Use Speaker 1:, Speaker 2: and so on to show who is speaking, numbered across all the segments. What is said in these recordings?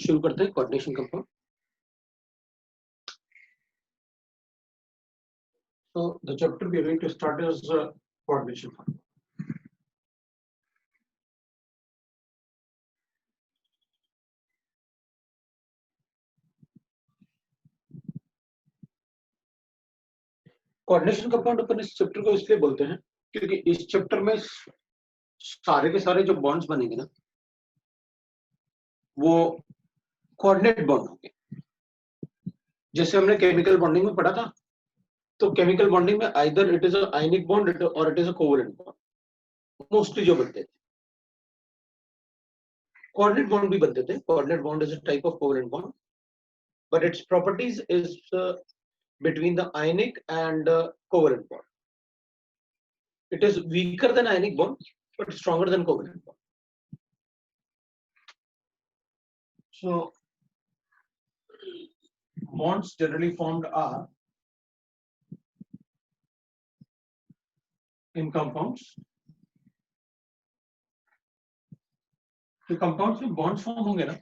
Speaker 1: शुरू करते हैं coordination compound. So the chapter we are going to start is coordination compound. Coordination compound अपन इस चैप्टर को इसलिए बोलते हैं क्योंकि इस चैप्टर में सारे के सारे जो बॉन्ड्स बनेंगे ना वो कोऑर्डिनेट बॉन्ड होंगे। जैसे हमने केमिकल बॉन्डिंग में पढ़ा था, तो केमिकल बॉन्डिंग में either it is a ionic bond और it is a covalent bond mostly जो बनते थे। कोऑर्डिनेट बॉन्ड भी बनते थे। Coordinate bond is a type of covalent bond, but its properties is between the ionic and covalent bond. It is weaker than ionic bond, but stronger than covalent bond. So bonds generally formed are in compounds. तो compounds में bonds form होंगे ना,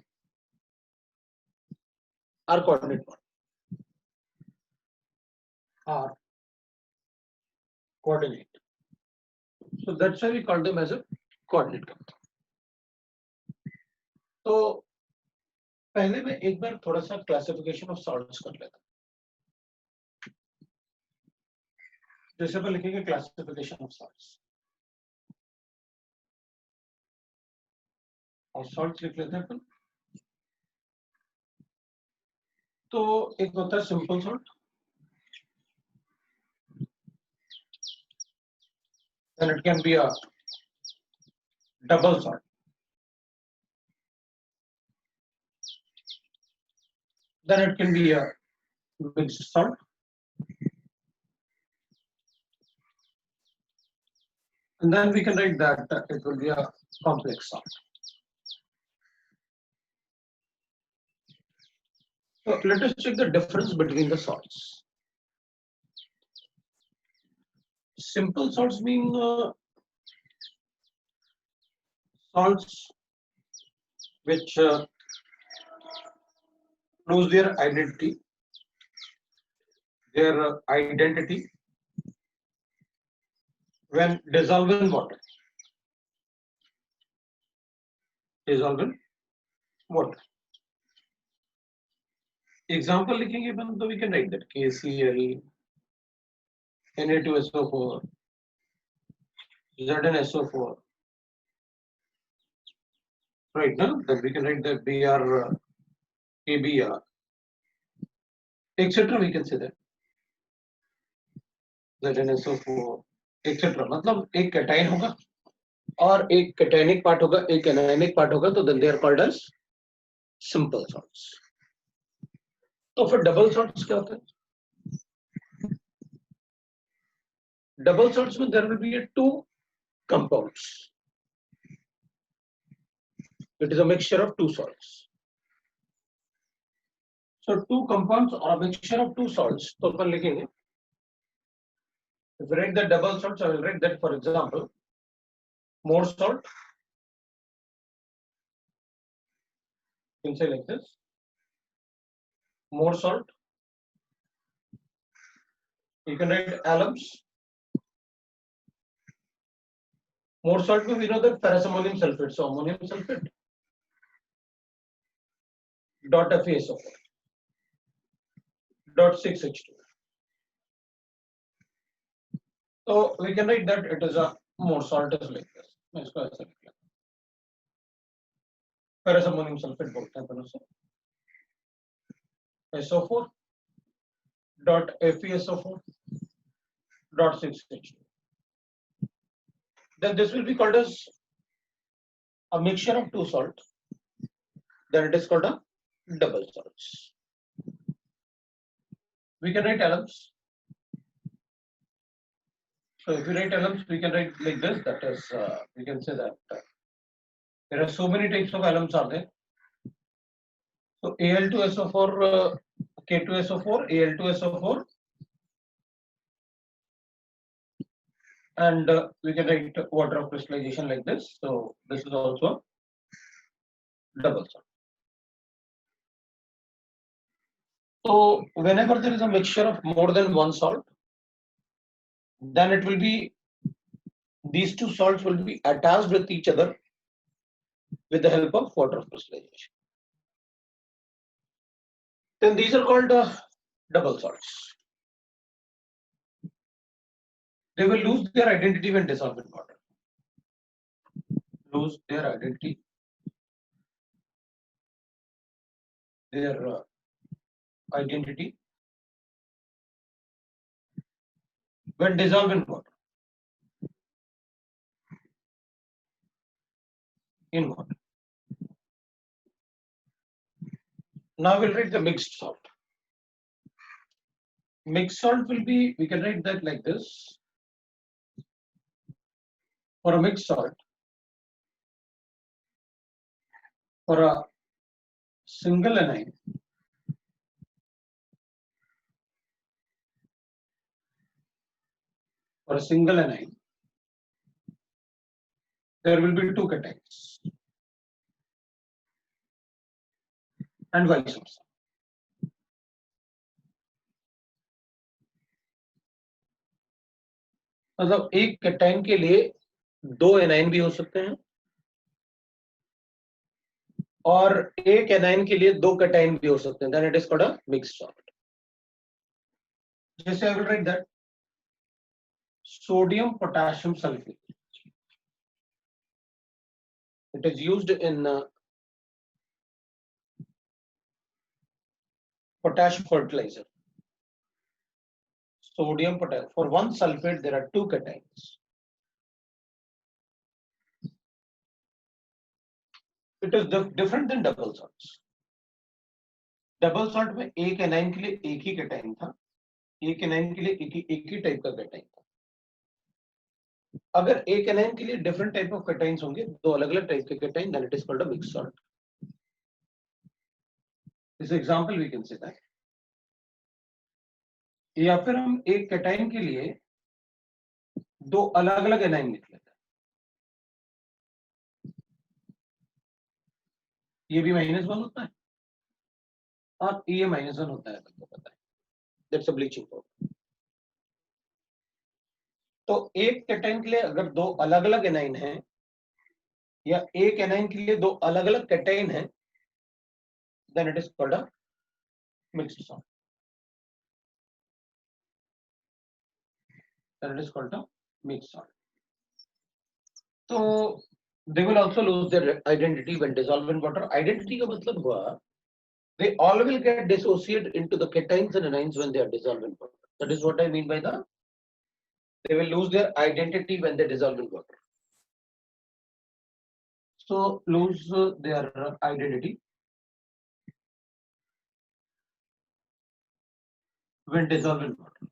Speaker 1: are coordinate bond. Are coordinate. So that's why we call them as a coordinate compound. तो पहले मैं एक बार थोड़ा सा क्लासिफिकेशन ऑफ सॉल्ट्स कर लेता हूं। जैसे अपन लिखेंगे क्लासिफिकेशन ऑफ सॉल्ट्स, और सॉल्ट्स लिख लेते हैं अपन। तो एक होता है simple salt, then it can be a double salt, then it can be a mixed salt, and then we can write that it will be a complex salt. So let us check the difference between the salts. Simple salts mean salts which lose their identity when dissolved in water. Example लिखेंगे अपन तो we can write that KCl, Na2SO4, ZnSO4. Right now, then we can write that Br, KBr, etc. We can say that ZnSO4, etc. मतलब एक cation होगा और एक cationic part होगा, एक anionic part होगा, तो then they are called as simple salts. तो फिर डबल सॉल्ट्स क्या होता है? डबल सॉल्ट्स में there will be two compounds. It is a mixture of two salts. So two compounds or a mixture of two salts. तो अपन लिखेंगे, if I write the double salts, I will write that, for example, more salt. You can say like this: more salt. You can write alums. More salt means we know that ferroammonium sulfate. So ammonium sulfate dot FeSO4 dot 6H2. So we can write that it is a more salt is like this. मैं इसको ऐसे लिख लेता हूँ, ferroammonium sulfate बोलते हैं अपन उसे, SO4 dot FeSO4 dot 6H2. Then this will be called as a mixture of two salts. Then it is called a double salts. We can write alums. So if we write alums, we can write like this. That is, we can say that there are so many types of alums are there. So Al2SO4, K2SO4, Al2SO4, and we can write water of crystallization like this. So this is also double salt. So whenever there is a mixture of more than one salt, then it will be, these two salts will be attached with each other with the help of water crystallization. Then these are called double salts. They will lose their identity when dissolved in water. Lose their identity. Their identity when dissolved in water. In water. Now we'll write the mixed salt. Mixed salt will be, we can write that like this. For a mixed salt, for a single anion, there will be two cations and vice versa. मतलब एक cation के लिए दो anion भी हो सकते हैं और एक एनायन के लिए दो कैटायन भी हो सकते हैं. Then it is called a mixed salt. जैसे I will write that sodium potassium sulfate. It is used in potash fertilizer. Sodium potassium. For one sulfate, there are two cations. It is different than double salts. Double salt में एक A9 के लिए एक ही cation था, एक A9 के लिए एक ही टाइप का कैटाइन था. अगर एक एनाइन के लिए डिफरेंट टाइप ऑफ कैटाइन्स होंगे, दो अलग अलग टाइप के cation, then it is called a mixed salt. This example we can say that. या फिर हम एक कैटाइन के लिए दो अलग अलग एनाइन लिख लेते हैं. ये भी -1 होता है और ये -1 होता है, आपको पता है. That's a bleaching powder. तो एक कैटाइन के लिए अगर दो अलग अलग एनाइन हैं या एक एनाइन के लिए दो अलग अलग कैटाइन हैं, then it is called a mixed salt. Then it is called a mixed salt. So they will also lose their identity when dissolved in water. Identity का मतलब हुआ, they all will get dissociated into the cations and anions when they are dissolved in water. That is what I mean by the, they will lose their identity when they dissolve in water. So lose their identity when dissolved in water.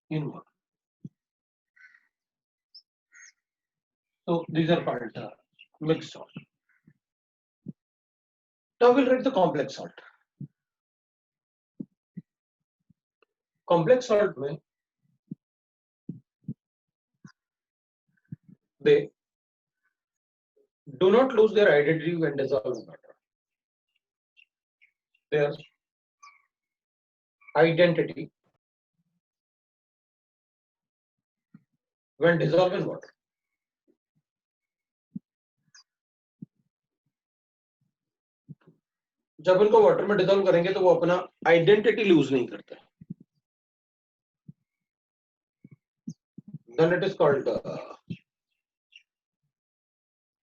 Speaker 1: In water. So these are called mixed salt. Now we'll write the complex salt. Complex salt में they do not lose their identity when dissolved in water. Their identity when dissolved in water. जब उनको water में dissolve करेंगे तो वो अपना identity loose नहीं करते. Then it is called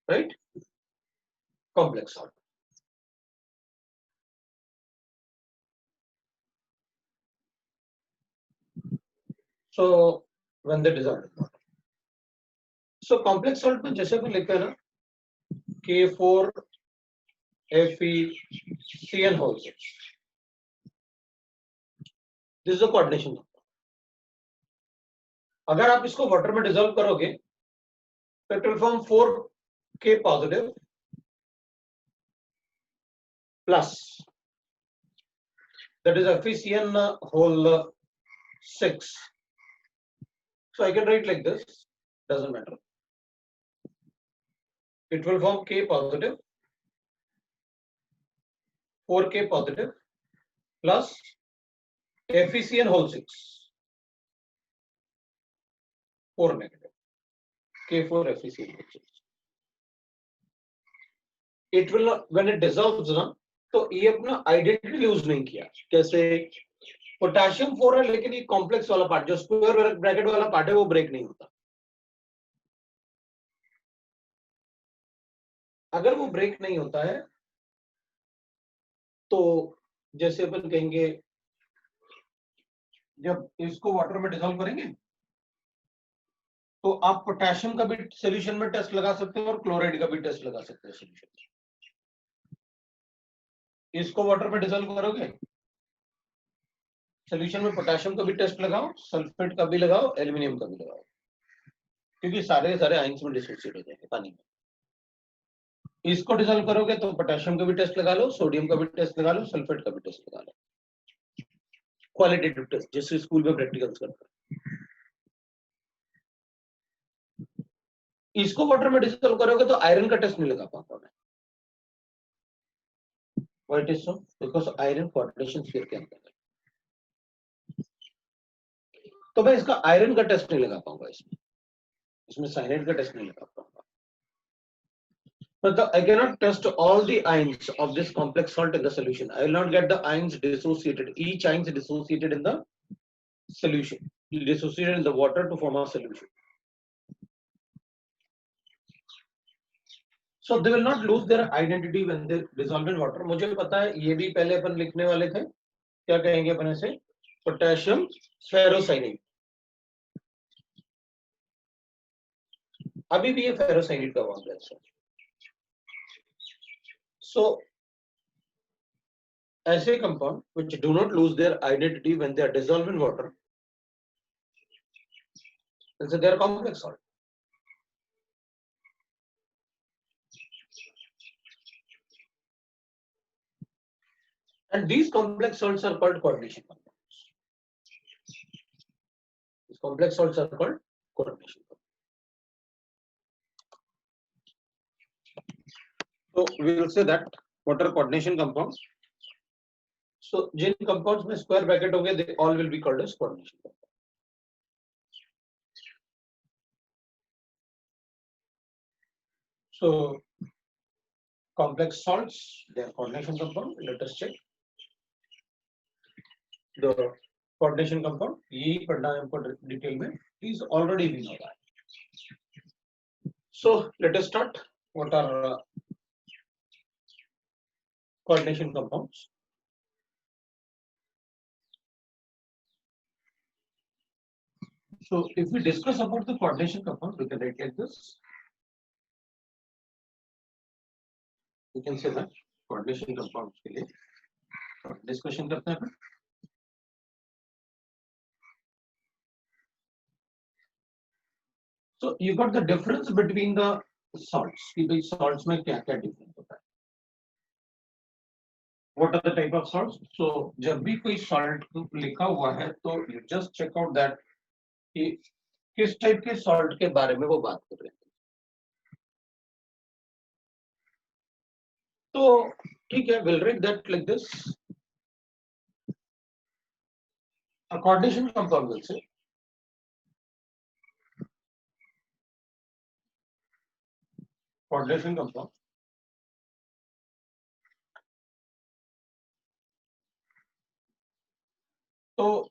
Speaker 1: right complex salt. So when they dissolve in water. So complex salt में जैसे अपन लिखते हैं ना K4FeCN whole 6. This is the coordination. अगर आप इसको वाटर में डिसॉल्व करोगे तो it will form 4K positive plus, that is FeCN whole 6. So I can write like this, doesn't matter. It will form K positive 4K positive plus FeCN whole 6, 4 negative, K4 FeCN whole 6. It will not, when it dissolves ना, तो ये अपना identity loose नहीं किया. कैसे potassium 4 है, लेकिन ये कॉम्प्लेक्स वाला पार्ट, जो स्क्वायर ब्रैकेट वाला पार्ट है, वो ब्रेक नहीं होता. अगर वो ब्रेक नहीं होता है तो जैसे अपन कहेंगे, जब इसको वाटर में डिसॉल्व करेंगे तो आप पोटेशियम का भी सॉल्यूशन में टेस्ट लगा सकते हो और क्लोराइड का भी टेस्ट लगा सकते हो सॉल्यूशन में. इसको वाटर में डिसॉल्व करोगे, सॉल्यूशन में पोटेशियम का भी टेस्ट लगाओ, सल्फेट का भी लगाओ, एल्यूमिनियम का भी लगाओ, क्योंकि सारे सारे आयंस में डिसोसिएट हो जाएंगे पानी में. इसको डिसॉल्व करोगे तो पोटेशियम का भी टेस्ट लगा लो, सोडियम का भी टेस्ट लगा लो, सल्फेट का भी टेस्ट लगा लो, क्वालिटेटिव टेस्ट जैसे स्कूल में प्रैक्टिकल्स करते हैं. इसको वाटर में डिसॉल्व करोगे तो आयरन का टेस्ट नहीं लगा पाऊंगा मैं. Why it is so? Because iron coordination sphere के अंदर है, तो मैं इसका आयरन का टेस्ट नहीं लगा पाऊंगा. इसमें साइनाइड का टेस्ट नहीं लगा पाऊंगा. But I cannot test all the ions of this complex salt in the solution. I will not get the ions dissociated. Each ion is dissociated in the solution, dissociated in the water to form a solution. So they will not lose their identity when they dissolve in water. मुझे पता है ये भी पहले अपन लिखने वाले थे. क्या कहेंगे अपन इसे? Potassium ferrocyanide. अभी भी ये फेरोसाइनाइड का बॉन्ड है. So ऐसे compound which do not lose their identity when they are dissolved in water, and so they are complex salt. And these complex salts are called coordination compounds. These complex salts are called coordination compounds. So we will say that what are coordination compounds. So Jin compounds में square bracket हो गए, they all will be called as coordination compounds. So complex salts, they are coordination compound. Let us check the coordination compound. यही पढ़ना है हमको detail में. Please already we know that. So let us start. What are coordination compounds? So if we discuss about the coordination compound, we can write like this. We can say that coordination compounds के लिए discussion करते हैं. So you got the difference between the salts. कि भाई salts में क्या क्या difference होता है. What are the type of salts? So जब भी कोई salt लिखा हुआ है तो you just check out that कि किस टाइप के salt के बारे में वो बात कर रहे हैं. तो ठीक है, we'll write that like this. A coordination compound will say coordination compound तो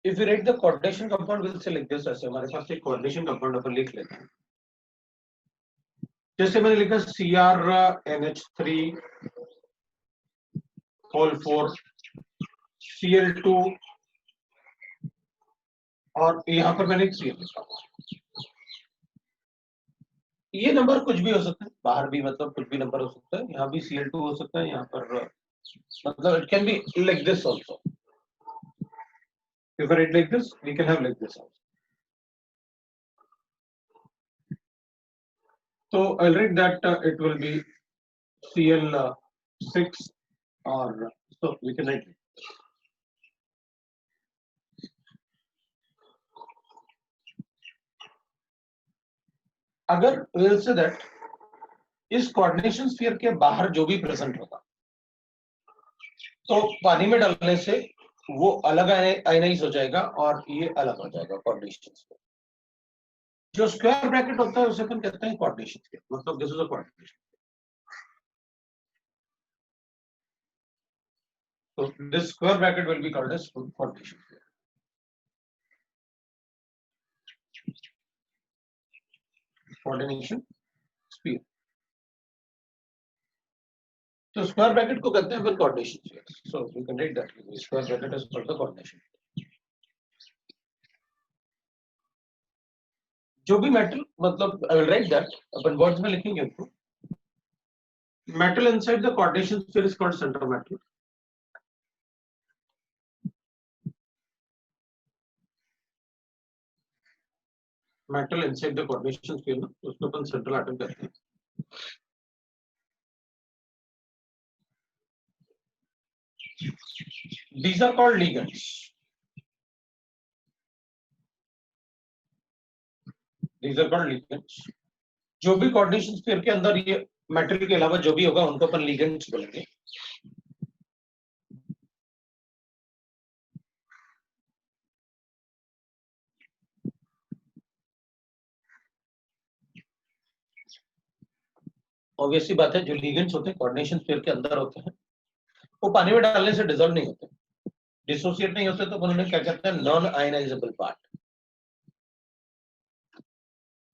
Speaker 1: if we write the coordination compound we'll say like this. ऐसे हमारे पास एक coordination compound अपन लिख लेते हैं. जैसे मैंने लिखा CrNH3 whole 4 Cl2 और यहाँ पर मैंने Cl लिखा. ये नंबर कुछ भी हो सकता है, बाहर भी मतलब कुछ भी नंबर हो सकता है. यहाँ भी Cl2 हो सकता है, यहाँ पर मतलब it can be like this also. If I write like this, we can have like this also. So I'll write that it will be Cl6 or so we can write it. अगर we'll say that इस coordination sphere के बाहर जो भी present होगा, तो पानी में डालने से वो अलग आयनाइज हो जाएगा और ये अलग हो जाएगा कोऑर्डिनेशन स्फीयर। जो स्क्वायर ब्रैकेट होता है उसे अपन कहते हैं कोऑर्डिनेशन स्फीयर, मतलब this is a coordination. So this square bracket will be called as coordination sphere. Coordination sphere. So square bracket को कहते हैं फिर coordination sphere. So we can write that square bracket is called the coordination. जो भी metal, मतलब I will write that upon words में लिखेंगे उसको. Metal inside the coordination sphere is called center metal. Metal inside the coordination sphere ना, उसको अपन central atom कहते हैं. These are called ligands. These are called ligands. जो भी कोऑर्डिनेशन स्फीयर के अंदर ये मेटल के अलावा जो भी होगा उनको अपन लिगेंड्स बोलेंगे. ऑब्वियसली बात है, जो लिगेंड्स होते हैं कोऑर्डिनेशन स्फीयर के अंदर होते हैं, वो पानी में डालने से डिसॉल्व नहीं होते, डिसोसिएट नहीं होते, तो उन्होंने क्या कहते हैं नॉन आयनाइजेबल पार्ट.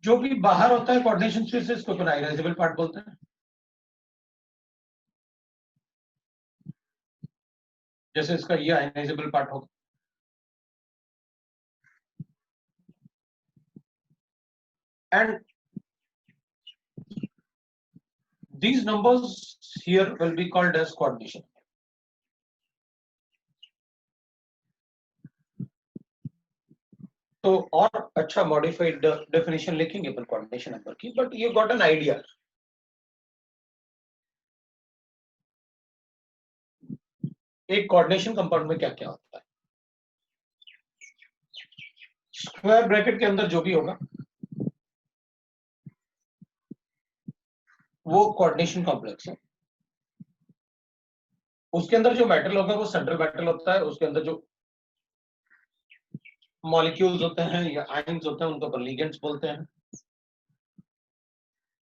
Speaker 1: जो भी बाहर होता है कोऑर्डिनेशन स्फीयर से, इसको अपन आयनाइजेबल पार्ट बोलते हैं. जैसे इसका ये आयनाइजेबल पार्ट होगा. And these numbers here will be called as coordination. तो और अच्छा मॉडिफाइड डेफिनेशन लिखेंगे अपन कोऑर्डिनेशन नंबर की, but you got an idea. एक कोऑर्डिनेशन कंपाउंड में क्या क्या होता है. स्क्वायर ब्रैकेट के अंदर जो भी होगा वो कोऑर्डिनेशन कॉम्प्लेक्स है. उसके अंदर जो मेटल होगा वो सेंट्रल मेटल होता है. उसके अंदर जो मॉलिक्यूल्स होते हैं या आयन्स होते हैं उनको अपन लिगेंड्स बोलते हैं.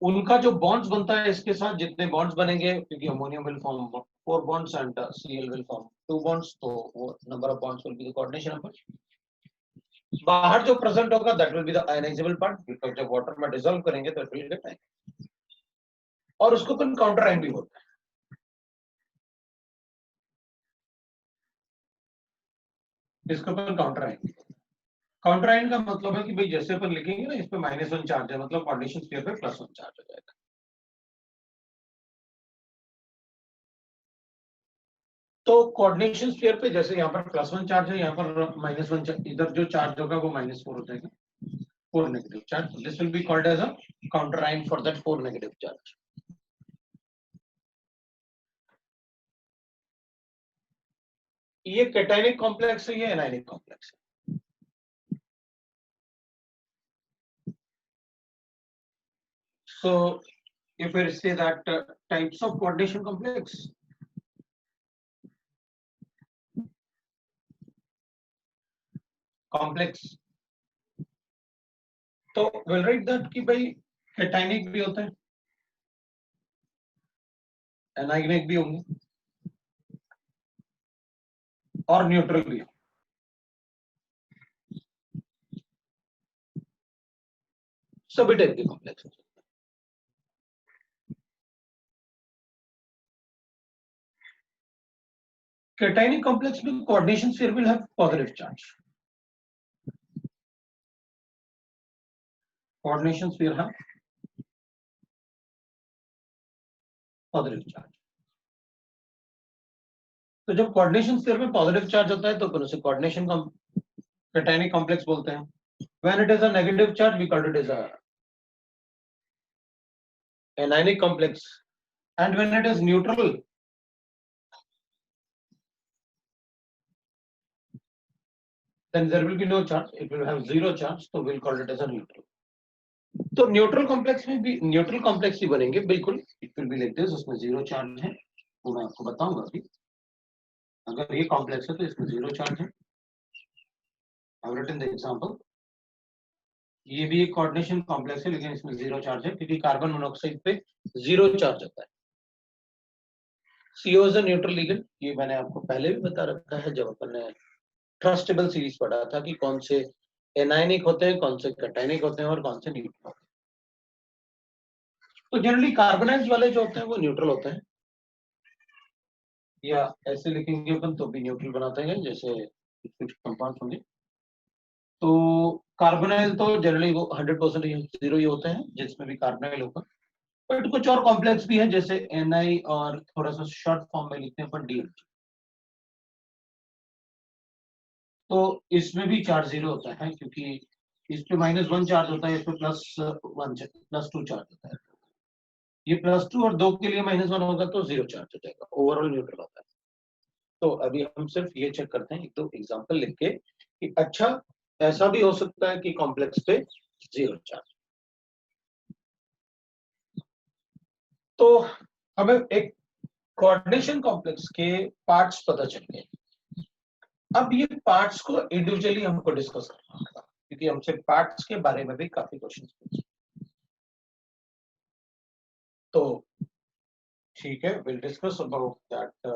Speaker 1: उनका जो बॉन्ड्स बनता है इसके साथ, जितने बॉन्ड्स बनेंगे, क्योंकि ammonium will form 4 bonds and Cl will form 2 bonds, तो वो number of bonds will be the coordination number. बाहर जो प्रेजेंट होगा that will be the ionisable part, because जब वाटर में डिसॉल्व करेंगे तो इट विल गेट आयन. और उसको अपन काउंटर आयन भी बोलते हैं. इसको अपन काउंटर आयन. काउंटर आयन का मतलब है कि भाई जैसे अपन लिखेंगे ना, इस पे -1 चार्ज है, मतलब कोऑर्डिनेशन स्फीयर पे +1 चार्ज हो जाएगा. तो कोऑर्डिनेशन स्फीयर पे जैसे यहाँ पर +1 चार्ज है, यहाँ पर -1 चार्ज, इधर जो चार्ज होगा वो -4 हो जाएगा, 4 negative charge. This will be called as a counter ion for that 4 negative charge. ये कैटायनिक कॉम्प्लेक्स है, ये एनायनिक कॉम्प्लेक्स है. So if I say that types of coordination complex, तो we'll write that कि भाई कैटायनिक भी होते हैं, एनायनिक भी होंगे और न्यूट्रल भी. सभी टाइप के कॉम्प्लेक्स. Cationic complex में coordination sphere will have positive charge. Coordination sphere have positive charge. तो जब coordination sphere में positive charge होता है तो अपन उसे coordination cationic complex बोलते हैं. When it is a negative charge, we call it as a anionic complex. And when it is neutral, then there will be no charge. It will have 0 charge, so we'll call it as a neutral. तो neutral complex में भी neutral complex ही बनेंगे बिल्कुल। It will be like this, उसमें zero charge है, वो मैं आपको बताऊंगा अभी। अगर ये कॉम्प्लेक्स है तो इसमें जीरो चार्ज है। I have written the example. ये भी एक कोऑर्डिनेशन कॉम्प्लेक्स है लेकिन इसमें जीरो चार्ज है क्योंकि कार्बन मोनोऑक्साइड पे जीरो चार्ज होता है। CO is a neutral ligand, ये मैंने आपको पहले भी बता रखा है जब अपन ने ट्रस्टेबल सीरीज पढ़ा था कि कौन से एनायनिक होते हैं, कौन से कैटायनिक होते हैं और कौन से न्यूट्रल होते हैं। तो जनरली कार्बोनाइल्स वाले जो होते हैं वो न्यूट्रल होते हैं, या ऐसे लिखेंगे अपन तो भी न्यूट्रल बनाते हैं जैसे कुछ कंपाउंड्स होंगे। तो कार्बोनाइल तो जनरली वो 100% जीरो ही होते हैं जिसमें भी कार्बोनाइल होगा। बट कुछ और कॉम्प्लेक्स भी है जैसे Na और थोड़ा सा शॉर्ट फॉर्म में लिखते हैं अपन DMG, तो इसमें भी चार्ज जीरो होता है क्योंकि इस पे -1 चार्ज होता है, इस पे +2 चार्ज होता है। ये +2 और 2 के लिए -1 होगा तो जीरो चार्ज हो जाएगा, ओवरऑल न्यूट्रल होता है। तो अभी हम सिर्फ ये चेक करते हैं एक दो एग्जांपल लिख के कि अच्छा ऐसा भी हो सकता है कि कॉम्प्लेक्स पे जीरो चार्ज। तो हमें एक कोऑर्डिनेशन कॉम्प्लेक्स के पार्ट्स पता चल गए। अब ये पार्ट्स को इंडिविजुअली हमको डिस्कस करना होगा क्योंकि हमसे पार्ट्स के बारे में भी काफी क्वेश्चंस पूछे। तो ठीक है, विल डिस्कस अबाउट दैट।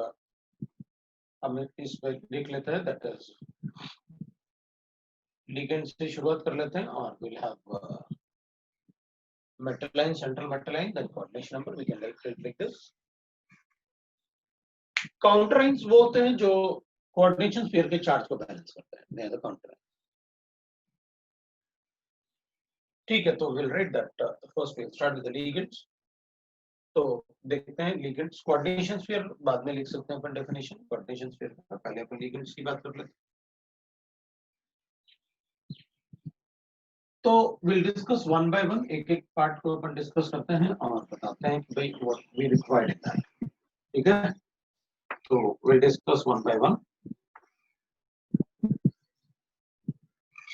Speaker 1: हम इसमें देख लेते हैं, दैट इज लिगेंड से शुरुआत कर लेते हैं और will have metal line, central metal line, then coordination number we can write it like this. Counter lines वो होते हैं जो कोऑर्डिनेशन स्फीयर के चार्ज को बैलेंस करते हैं, they are the counter lines. ठीक है, तो we'll write that first we'll start with the ligands. तो देखते हैं लिगेंड्स, कोऑर्डिनेशन स्फीयर बाद में लिख सकते हैं अपन डेफिनेशन, कोऑर्डिनेशन स्फीयर का पहले अपन लिगेंड्स की बात कर लेते हैं। तो we'll discuss one by one, एक एक पार्ट को अपन डिस्कस करते हैं और बताते हैं कि भाई what we required in that. ठीक है, तो we'll discuss one by one.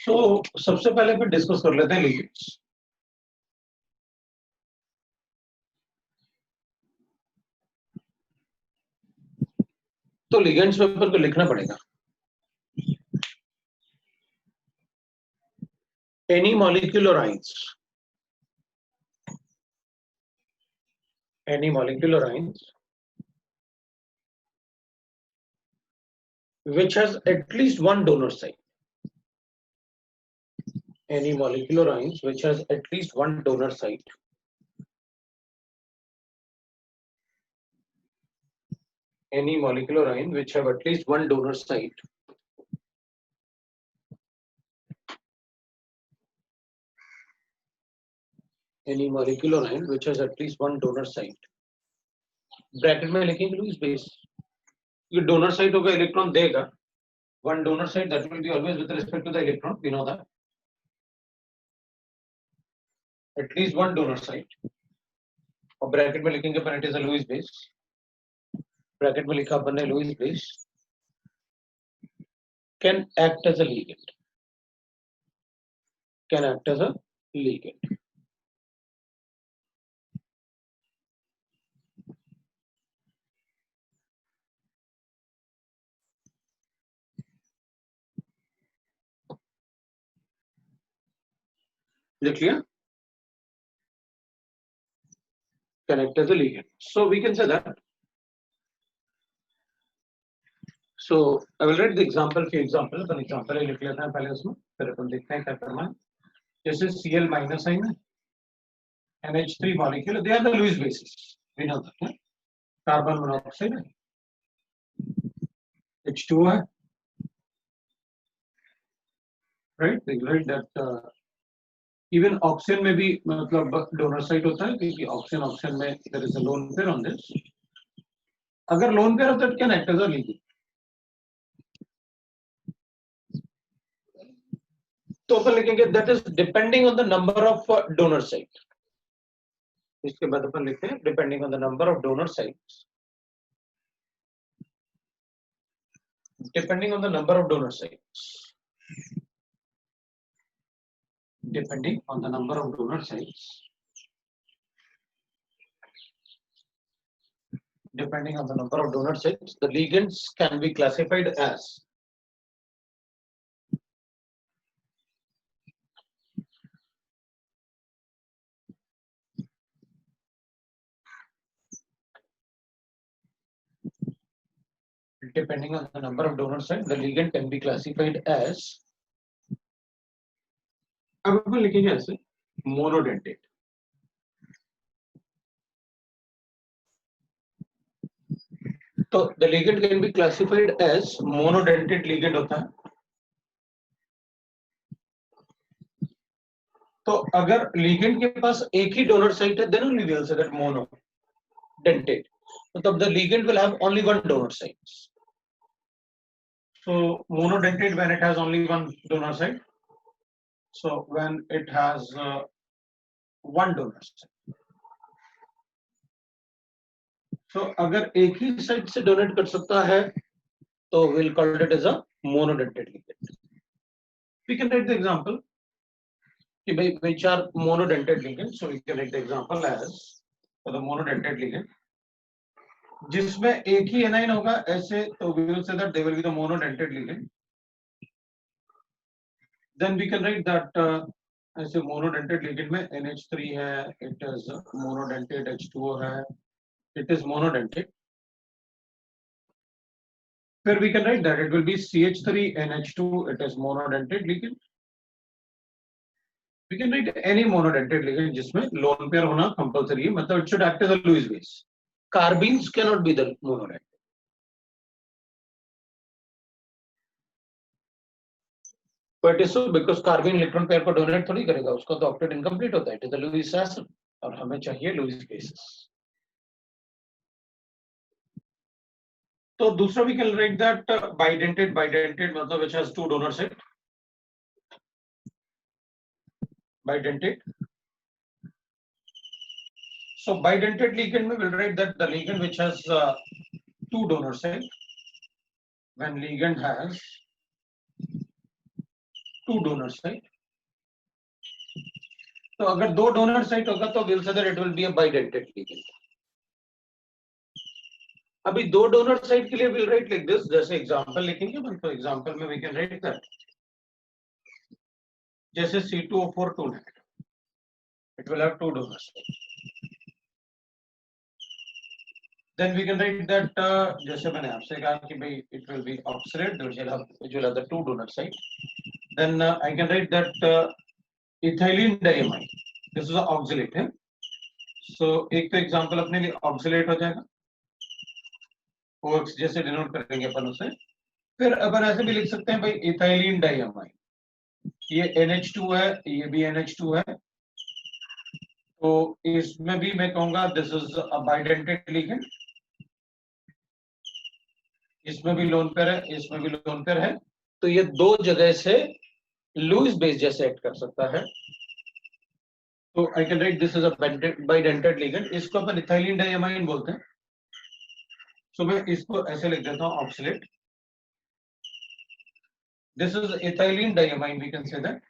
Speaker 1: तो सबसे पहले फिर डिस्कस कर लेते हैं लिगेंड्स। तो लिगेंड्स पेपर को लिखना पड़ेगा, any molecule or ions, any molecule or ions which has at least one donor site, any molecule or ions which has at least one donor site, any molecular ion which have at least one donor site any molecular ion which has at least one donor site, bracket में लिखेंगे Lewis base, ये donor site होगा electron देगा, one donor site that will be always with respect to the electron, we know that, at least one donor site, और bracket में लिखेंगे अपन it is a Lewis base, bracket में लिखा अपन ने Lewis base can act as a ligand, can act as a ligand. लिख लिया, can act as a ligand. So we can say that. So I will write the example, few example, upon example लिख लेते हैं पहले उसमें, फिर अपन देखते हैं क्या करना है। जैसे Cl minus है ना, NH3 molecule, they are the Lewis bases, we know that, right? Carbon monoxide है, H2 है, right? We write that even oxygen में भी मतलब donor site होता है क्योंकि oxygen में there is a lone pair on this. अगर lone pair होता है तो can act as a ligand. तो अपन लिखेंगे that is depending on the number of donor site. इसके बाद अपन लिखते हैं depending on the number of donor sites. Depending on the number of donor sites. depending on the number of donor sites. Depending on the number of donor sites, the ligands can be classified as depending on the number of donor sites, the ligand can be classified as अब अपन लिखेंगे ऐसे monodentate तो the ligand can be classified as monodentate ligand होता है तो अगर ligand के पास एक ही donor site है then only we will say that monodentate तो तब the ligand will have only one donor site so monodentate when it has only one donor site so when it has one donor site so अगर एक ही site से donate कर सकता है तो we'll call it as a monodentate ligand we can write the example कि भाई which are monodentate ligand so we can write the example as for the monodentate ligand जिसमें एक ही एनाइन होगा ऐसे तो we will say that they will be the monodentate ligand then we can write that ऐसे monodentate ligand में NH3 है it is monodentate H2O है it is monodentate फिर we can write that it will be CH3NH2 it is monodentate ligand we can write any monodentate ligand जिसमें lone pair होना compulsory है मतलब it should act as a Lewis base carbenes cannot be the monodentate but is so because carbene electron pair को donate थोड़ी करेगा उसका तो octet incomplete होता है it is the Lewis acid और हमें चाहिए Lewis bases तो दूसरा we can write that bidentate मतलब which has two donor site bidentate so bidentate ligand में we'll write that the ligand which has two donor site when ligand has two donor site तो अगर दो donor site होगा तो we'll say that it will be a bidentate ligand अभी दो donor site के लिए we'll write like this जैसे example लिखेंगे अपन तो example में we can write that जैसे C2O4 2 it will have two donor sites then we can write that जैसे मैंने आपसे कहा कि भाई it will be oxalate which will have the two donor site then I can write that ethylene diamine this is an oxalate है so एक तो example अपने लिए oxalate हो जाएगा OX जैसे डिनोट करेंगे अपन उसे फिर अपन ऐसे भी लिख सकते हैं भाई इथाइलिन डाइअमाइन ये NH2 है ये भी NH2 है तो इसमें भी मैं कहूंगा this is a bidentate ligand इसमें भी लोन पेयर है इसमें भी लोन पेयर है तो ये दो जगह से लुईस बेस जैसे एक्ट कर सकता है तो I can write this is a bidentate ligand इसको अपन इथाइलिन डाइअमाइन बोलते हैं सो मैं इसको ऐसे लिख देता हूं oxalate this is ethylene diamine we can say that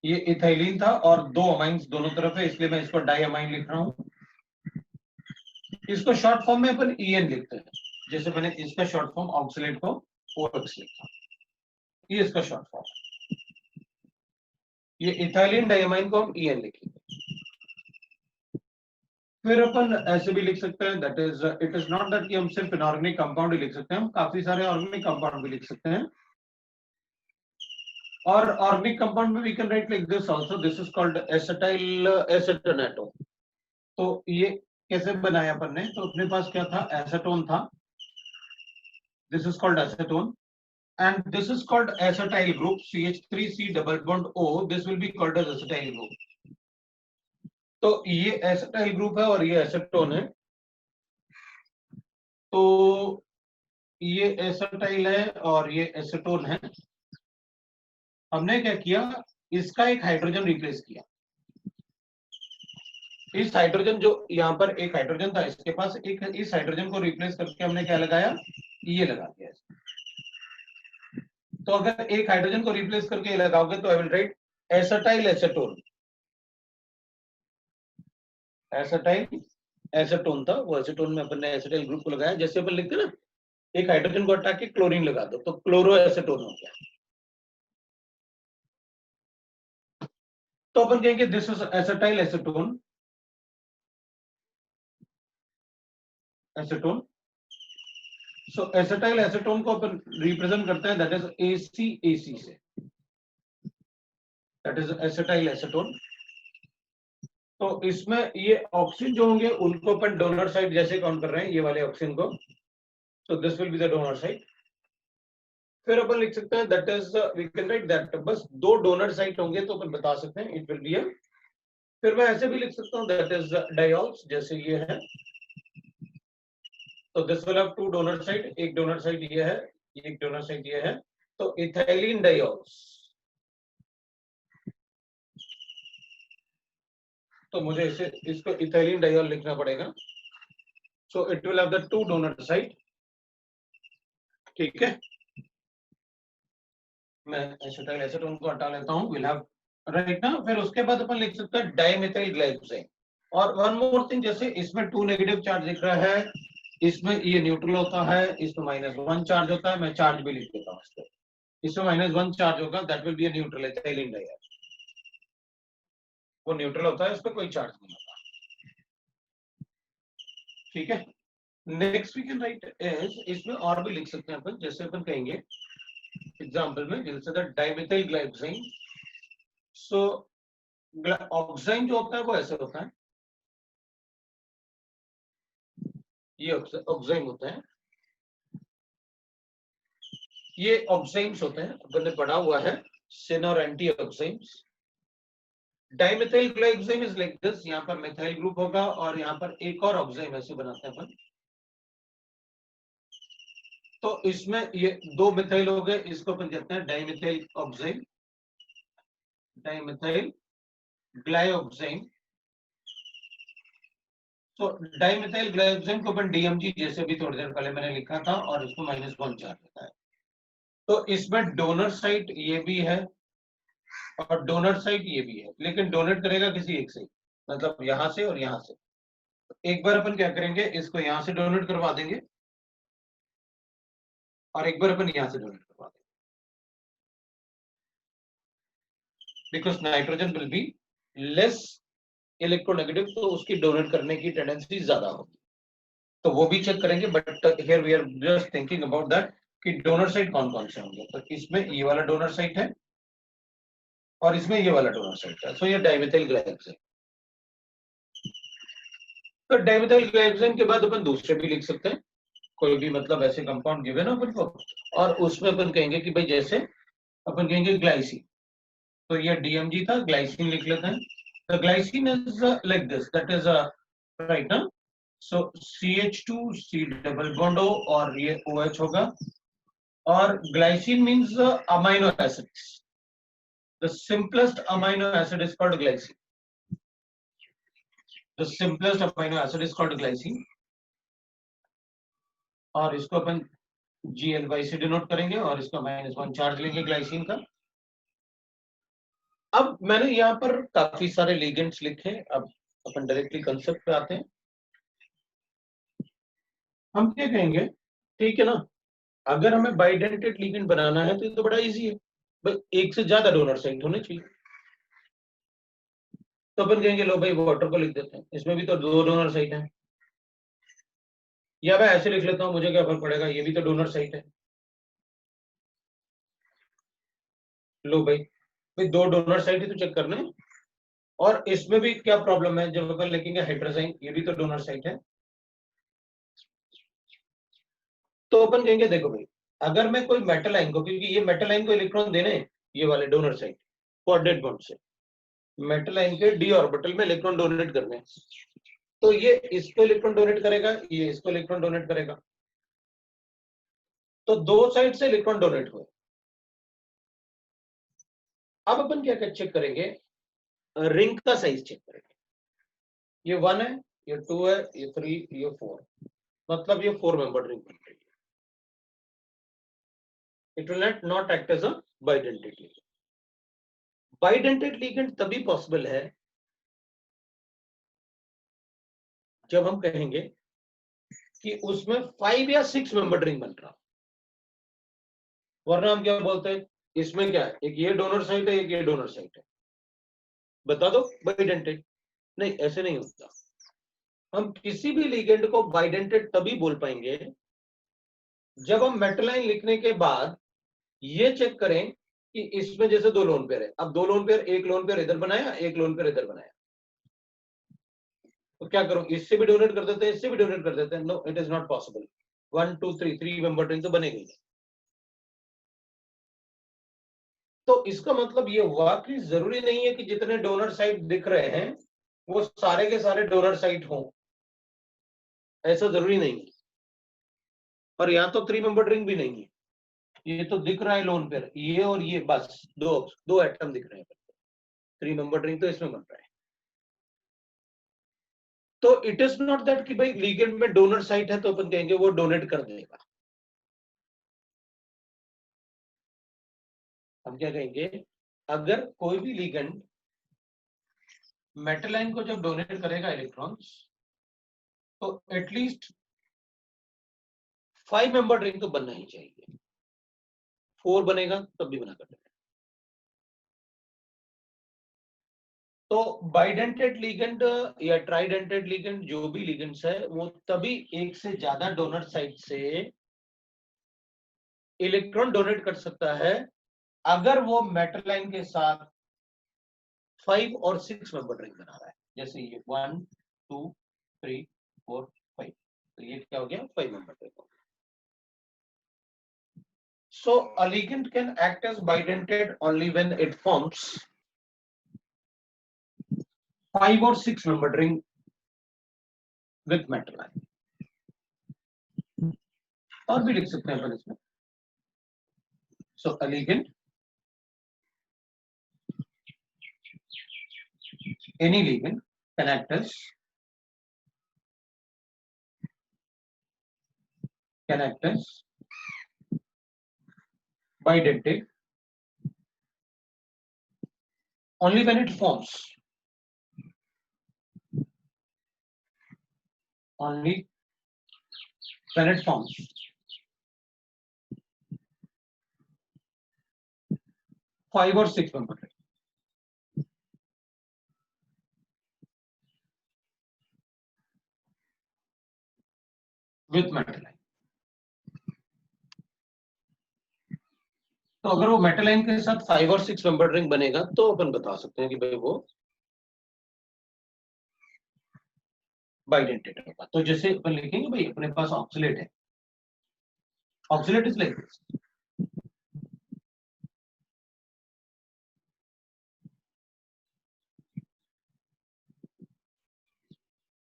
Speaker 1: ये इथाइलिन था और दो अमाइंस दोनों तरफ है इसलिए मैं इसको डाइअमाइन लिख रहा हूं इसको शॉर्ट फॉर्म में अपन EN लिखते हैं जैसे मैंने इसका शॉर्ट फॉर्म ऑक्सलेट को OX लिखा ये इसका शॉर्ट फॉर्म ये इथाइलिन डाइअमाइन को हम EN लिखेंगे फिर अपन ऐसे भी लिख सकते हैं that is it is not that कि हम सिर्फ इनऑर्गेनिक कंपाउंड ही लिख सकते हैं हम काफी सारे ऑर्गेनिक कंपाउंड भी लिख सकते हैं और ऑर्गेनिक कंपाउंड में we can write like this also this is called acetyl acetonate तो ये कैसे बनाया अपन ने तो अपने पास क्या था एसीटोन था this is called acetone and this is called acetyl group CH3C double bond O this will be called as acetyl group तो ये एसिटाइल ग्रुप है और ये एसीटोन है तो ये एसिटाइल है और ये एसीटोन है हमने क्या किया इसका एक हाइड्रोजन रिप्लेस किया इस हाइड्रोजन जो यहाँ पर एक हाइड्रोजन था इसके पास एक इस हाइड्रोजन को रिप्लेस करके हमने क्या लगाया ये लगा दिया तो अगर एक हाइड्रोजन को रिप्लेस करके लगाओगे तो I will write acetyl acetone. Acetyl acetone था, वो एसीटोन में अपन ने एसिटाइल ग्रुप को लगाया, जैसे अपन लिखते हैं ना एक हाइड्रोजन को हटा के क्लोरीन लगा दो तो क्लोरो एसीटोन हो गया। तो अपन कहेंगे this is acetyl acetone, acetone. So acetyl acetone को अपन रिप्रेजेंट करते हैं दैट इज ACAC से, दैट इज एसिटाइल एसीटोन। तो इसमें ये ऑक्सीजन जो होंगे उनको अपन डोनर साइड जैसे काउंट कर रहे हैं, ये वाले ऑक्सीजन को, so this will be the donor side. फिर अपन लिख सकते हैं that is we can write that बस दो डोनर साइट होंगे तो अपन बता सकते हैं इट विल बी अ। फिर मैं ऐसे भी लिख सकता हूं दैट इज डायोल्स, जैसे ये है, तो this will have two donor site, एक डोनर साइट ये है, एक डोनर साइट ये है, तो इथाइलिन डायोल्स। तो मुझे इसे इसको इथाइलिन डायोल लिखना पड़ेगा, so it will have the two donor site. ठीक है, मैं एसिटाइल एसीटोन को हटा लेता हूं, विल हैव राइट ना। फिर उसके बाद अपन लिख सकते हैं डाइमेथिल ग्लाइकोसाइड। और वन मोर थिंग, जैसे इसमें 2 नेगेटिव चार्ज दिख रहा है, इसमें ये न्यूट्रल होता है, इसमें -1 चार्ज होता है, मैं चार्ज भी लिख देता हूं इस पे, इसमें -1 चार्ज होगा, that will be a neutral ethylene diol, वो न्यूट्रल होता है, इस पे कोई चार्ज नहीं होता। ठीक है, next we can write is, इसमें और भी लिख सकते हैं अपन, जैसे अपन कहेंगे एग्जांपल में जैसे द डाइमेथिल ग्लाइकोसाइड। सो ऑक्साइन जो होता है वो ऐसे होता है, ये ऑक्साइन होता है, ये ऑक्साइन्स होते हैं, अपन ने पढ़ा हुआ है सिन और anti oxines. Dimethyl glycoside is like this, यहाँ पर मिथाइल ग्रुप होगा और यहाँ पर एक और ऑक्साइन ऐसे बनाते हैं अपन। तो इसमें ये दो मिथाइल हो गए, इसको अपन कहते हैं डाइमेथिल ऑक्साइड, डाइमेथिल ग्लाइकोसाइड। तो डाइमेथिल ग्लाइकोसाइड को अपन DMG जैसे भी थोड़ी देर पहले मैंने लिखा था, और इसको -1 चार्ज होता है। तो इसमें डोनर साइट ये भी है और डोनर साइट ये भी है, लेकिन डोनेट करेगा किसी एक से, मतलब यहां से और यहां से। एक बार अपन क्या करेंगे, इसको यहां से डोनेट करवा देंगे और एक बार अपन यहां से डोनेट करवा देंगे, because nitrogen will be less electronegative, तो उसकी डोनेट करने की टेंडेंसी ज्यादा होगी, तो वो भी चेक करेंगे। But here we are just thinking about that कि डोनर साइट कौन कौन से होंगे। तो इसमें ये वाला डोनर साइट है और इसमें ये वाला डोनर साइट है, सो ये डाइमेथिल ग्लाइकोसाइड। तो डाइमेथिल ग्लाइकोसाइड के बाद अपन दूसरे भी लिख सकते हैं, कोई भी मतलब ऐसे कंपाउंड गिवन है अपन को, और उसमें अपन कहेंगे कि भाई जैसे अपन कहेंगे ग्लाइसिन, तो ये DMG था, ग्लाइसिन लिख लेते हैं। The glycine is like this, that is right ना, सो CH2 C double bond O और ये OH होगा, और glycine means amino acids, the simplest amino acid is called glycine, the simplest amino acid is called glycine, और इसको अपन GL से denote करेंगे और इसका -1 चार्ज लेंगे ग्लाइसिन का। अब मैंने यहाँ पर काफी सारे लिगेंड्स लिखे, अब अपन डायरेक्टली कंसेप्ट पे आते हैं। हम क्या कहेंगे, ठीक है ना, अगर हमें बाइडेंटेड लिगेंड बनाना है तो ये तो बड़ा इजी है, बस एक से ज्यादा डोनर साइट होने चाहिए। तो अपन कहेंगे लो भाई वाटर को लिख देते हैं, इसमें भी तो दो डोनर साइट है, या मैं ऐसे लिख लेता हूँ, मुझे क्या फर्क पड़ेगा, ये भी तो डोनर साइट है। लो भाई, भाई दो डोनर साइट ही तो चेक करना है। और इसमें भी क्या प्रॉब्लम है, जब अपन लिखेंगे हाइड्रोसाइन, ये भी तो डोनर साइट है। तो अपन कहेंगे देखो भाई, अगर मैं कोई मेटल आयन को, क्योंकि ये मेटल आयन को इलेक्ट्रॉन देने हैं, ये वाले डोनर साइड कोऑर्डिनेट बॉन्ड से मेटल आयन के d ऑर्बिटल में इलेक्ट्रॉन डोनेट करने हैं, तो ये इसको इलेक्ट्रॉन डोनेट करेगा, ये इसको इलेक्ट्रॉन डोनेट करेगा, तो दो साइड से इलेक्ट्रॉन डोनेट हुए। अब अपन क्या चेक करेंगे, रिंग का साइज चेक करेंगे, ये 1 है, ये 2 है, ये 3, ये 4, मतलब ये 4 मेंबर रिंग बन रही है। It will not act as a bidentate ligand. Bidentate ligand तभी पॉसिबल है जब हम कहेंगे कि उसमें 5 या 6 मेंबर रिंग बन रहा, वरना हम क्या बोलते हैं, इसमें क्या है, एक ये डोनर साइट है, एक ये डोनर साइट है, बता दो बाइडेंटेट। नहीं, ऐसे नहीं होता। हम किसी भी लिगेंड को बाइडेंटेट तभी बोल पाएंगे जब हम मेटलाइन लिखने के बाद ये चेक करें कि इसमें जैसे 2 लोन पेयर है, अब 2 लोन पेयर, एक लोन पेयर इधर बनाया, एक लोन पेयर इधर बनाया, तो क्या करो, इससे भी डोनेट कर देते हैं, इससे भी डोनेट कर देते हैं। No, it is not possible. 1 2 3 member ring तो बनेगी नहीं। तो इसका मतलब ये हुआ कि जरूरी नहीं है कि जितने डोनर साइट दिख रहे हैं वो सारे के सारे डोनर साइट हों, ऐसा जरूरी नहीं है। और यहाँ तो 3 मेंबर रिंग भी नहीं है, ये तो दिख रहा है लोन पेयर, ये और ये, बस दो एटम दिख रहे हैं। 3 मेंबर रिंग तो इसमें बन रहा है। तो इट इज नॉट दैट कि भाई लिगेंड में डोनर साइट है तो अपन कहेंगे वो डोनेट कर देगा। हम क्या कहेंगे, अगर कोई भी लिगेंड मेटलाइन को जब डोनेट करेगा इलेक्ट्रॉन्स, तो एटलीस्ट 5 मेंबर रिंग तो बनना ही चाहिए। 4 बनेगा तब भी बना कर देगा। तो बाइडेंटेड लिगेंड या ट्राइडेंटेड लिगेंड, जो भी लिगेंड्स है, वो तभी एक से ज्यादा डोनर साइट से इलेक्ट्रॉन डोनेट कर सकता है अगर वो मेटलाइन के साथ 5 और 6 मेंबर रिंग बना रहा है। जैसे ये 1 2 3 4 5, तो ये क्या हो गया, 5 member ring. So a ligand can act as bidentate only when it forms 5 or 6 membered ring with metal ion. और भी लिख सकते हैं अपन इसमें। So a ligand, any ligand can act as bidentate only when it forms 5 or 6 membered ring with metal ion. तो अगर वो metal ion के साथ 5 और 6 मेंबर रिंग बनेगा तो अपन बता सकते हैं कि भाई वो बाइडेंटेट होगा। तो जैसे अपन लिखेंगे भाई अपने पास ऑक्सिलेट है, oxalate is like this,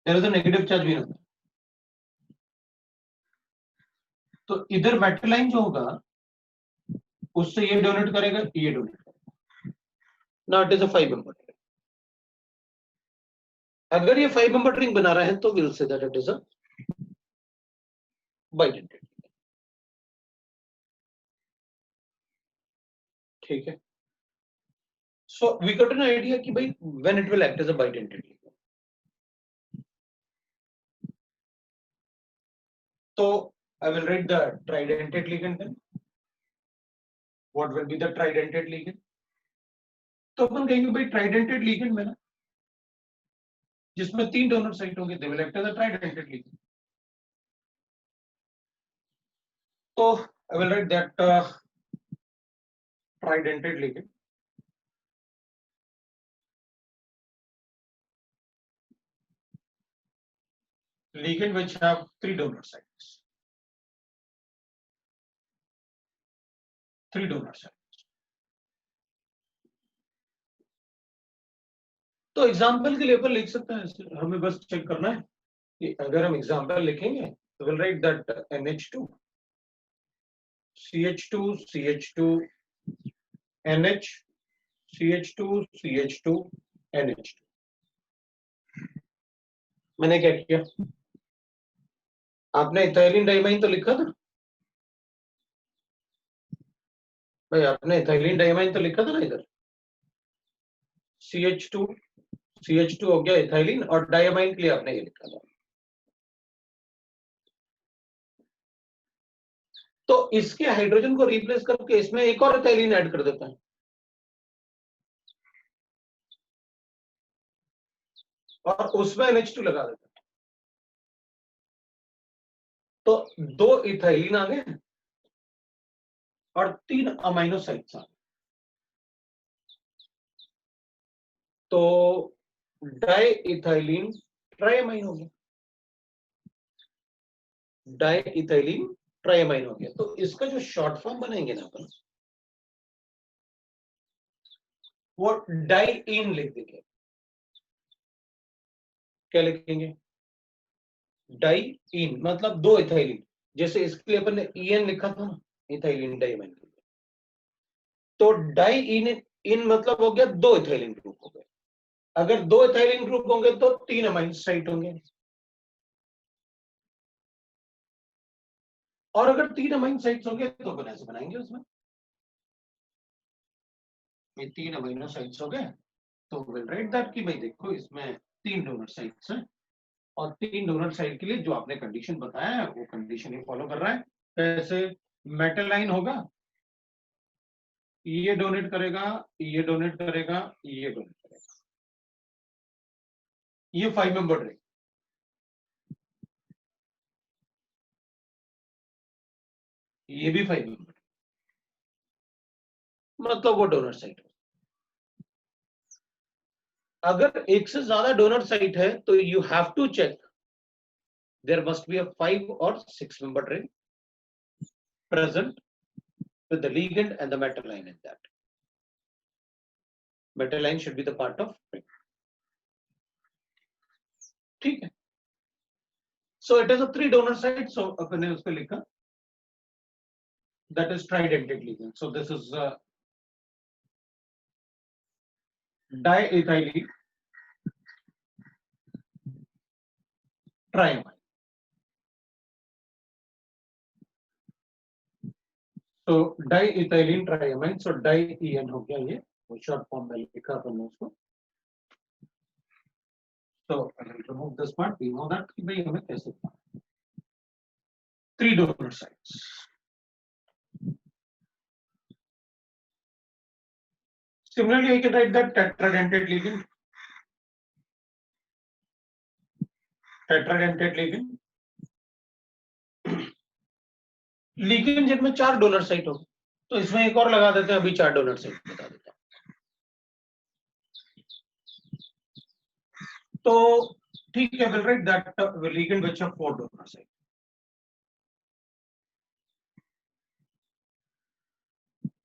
Speaker 1: there is a negative charge भी रहता है। तो इधर मेटल आयन जो होगा उससे ये डोनेट करेगा, ये डोनेट करेगा। Now it is a 5 member ring. अगर ये 5 मेंबर रिंग बना रहा है तो will say that it is a bidentate. ठीक है। So we got an idea कि भाई when it will act as a bidentate. तो I will write the tridentate ligand then. What will be the tridentate ligand? तो अपन कहेंगे भाई ट्राइडेंटेड ligand में ना जिसमें 3 डोनर साइट होंगे, they will act as a tridentate ligand. तो I will write that tridentate ligand which have 3 donor sites. 3 donor sites. तो एग्जांपल के लिए अपन लिख सकते हैं, हमें बस चेक करना है कि अगर हम एग्जांपल लिखेंगे तो will write that NH2 CH2 CH2 NH CH2 CH2 NH2। मैंने क्या किया, आपने इथाइलिन डाइमाइन तो लिखा था, भाई आपने इथाइलिन डाइमाइन तो लिखा था ना इधर, CH2 CH2 हो गया इथाइलिन, और डाइमाइन के लिए आपने ये लिखा था। तो इसके हाइड्रोजन को रिप्लेस करके इसमें एक और इथाइलिन ऐड कर देते हैं, और उसमें NH2 लगा देते हैं। तो 2 इथाइलिन आ गए और 3 अमाइनो साइट्स आ गए। तो डाई इथाइलिन ट्राइमाइन हो गया, डाई इथाइलिन ट्राइमाइन हो गया। तो इसका जो शॉर्ट फॉर्म बनाएंगे ना अपन, वो डाइइन लिख देंगे। क्या लिखेंगे? डाइइन, मतलब 2 इथाइलिन। जैसे इसके लिए अपन ने EN लिखा था ना, इथाइलिन डाइमाइन के लिए, तो डाइइन इन मतलब हो गया 2 इथाइलिन ग्रुप हो गए। अगर 2 इथाइलिन ग्रुप होंगे तो 3 अमाइन साइट होंगे, और अगर 3 अमाइन साइट्स होंगे तो अपन ऐसे बनाएंगे उसमें, ये 3 अमाइनो साइट्स हो गए। तो विल राइट दैट कि भाई देखो इसमें 3 डोनर साइट्स हैं, और 3 डोनर साइट के लिए जो आपने कंडीशन बताया है वो कंडीशन ही फॉलो कर रहा है। जैसे मेटल लाइन होगा, ये डोनेट करेगा, ये डोनेट करेगा, ये डोनेट करेगा, ये 5 मेंबर रिंग, ये भी 5 मेंबर, मतलब वो डोनर साइट है। अगर एक से ज्यादा डोनर साइट है तो you have to check, there must be a 5 और 6 member ring present with the ligand and the metal line in that. Metal line should be the part of ring. ठीक है। So it is a 3 donor site. So अपन ने उसको लिखा, that is tridentate ligand. So this is diethylene triamine. तो diethylene triamine, so DIEN हो गया ये, वो शॉर्ट फॉर्म में लिखा अपन ने उसको। So I will remove this part. We know that कि भाई हमें कैसे 3 donor sites. Similarly, I can write that tetradentate ligand. Tetradentate ligand. ligand जिनमें 4 डोनर साइट हो, तो इसमें एक और लगा देते हैं, अभी 4 डोनर साइट बता देता हूं। तो ठीक है, will write that ligand which have 4 donor site.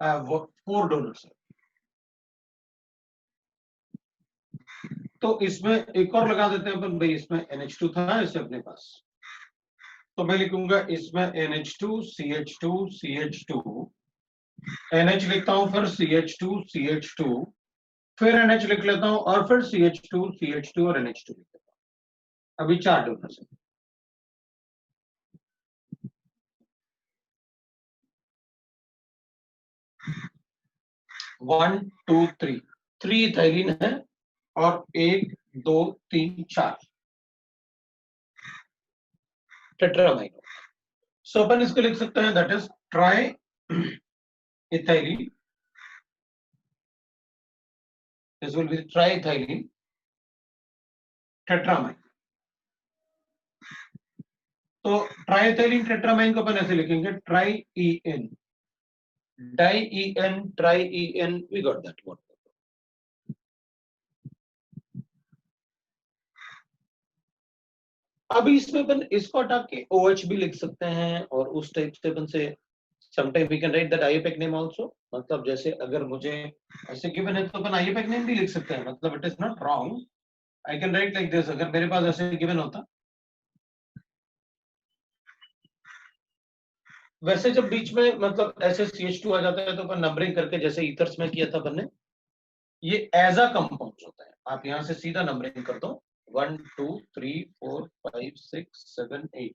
Speaker 1: I have 4 donor site. तो इसमें एक और लगा देते हैं अपन, भाई इसमें NH2 था इसे अपने पास, तो मैं लिखूंगा इसमें NH2 CH2 CH2, NH लिखता हूं, फिर CH2 CH2, फिर NH लिख लेता हूं, और फिर CH2 CH2 और NH2 लिख लेता हूं। अभी 4 डोनर साइट। 1 2 3, 3 इथाइलिन है, और 1 2 3 4 टेट्रामाइन। सो अपन इसको लिख सकते हैं, that is tri ethylene, this will be tri ethylene tetramine. तो ट्राई इथाइलिन टेट्रामाइन को अपन ऐसे लिखेंगे, tri EN, DIEN, tri EN, we got that word. अभी इसमें अपन इसको हटा के OH भी लिख सकते हैं, और उस टाइप से अपन से sometime we can write that IUPAC name also. मतलब जैसे अगर मुझे ऐसे गिवन है तो अपन IUPAC नेम भी लिख सकते हैं, मतलब it is not wrong. I can write like this, अगर मेरे पास ऐसे गिवन होता। वैसे जब बीच में मतलब ऐसे CH2 आ जाता है तो अपन नंबरिंग करके, जैसे ईथर्स में किया था अपन ने, ये एज अ कंपाउंड होता है, आप यहां से सीधा नंबरिंग कर दो, 1 2 3 4 5 6 7 8।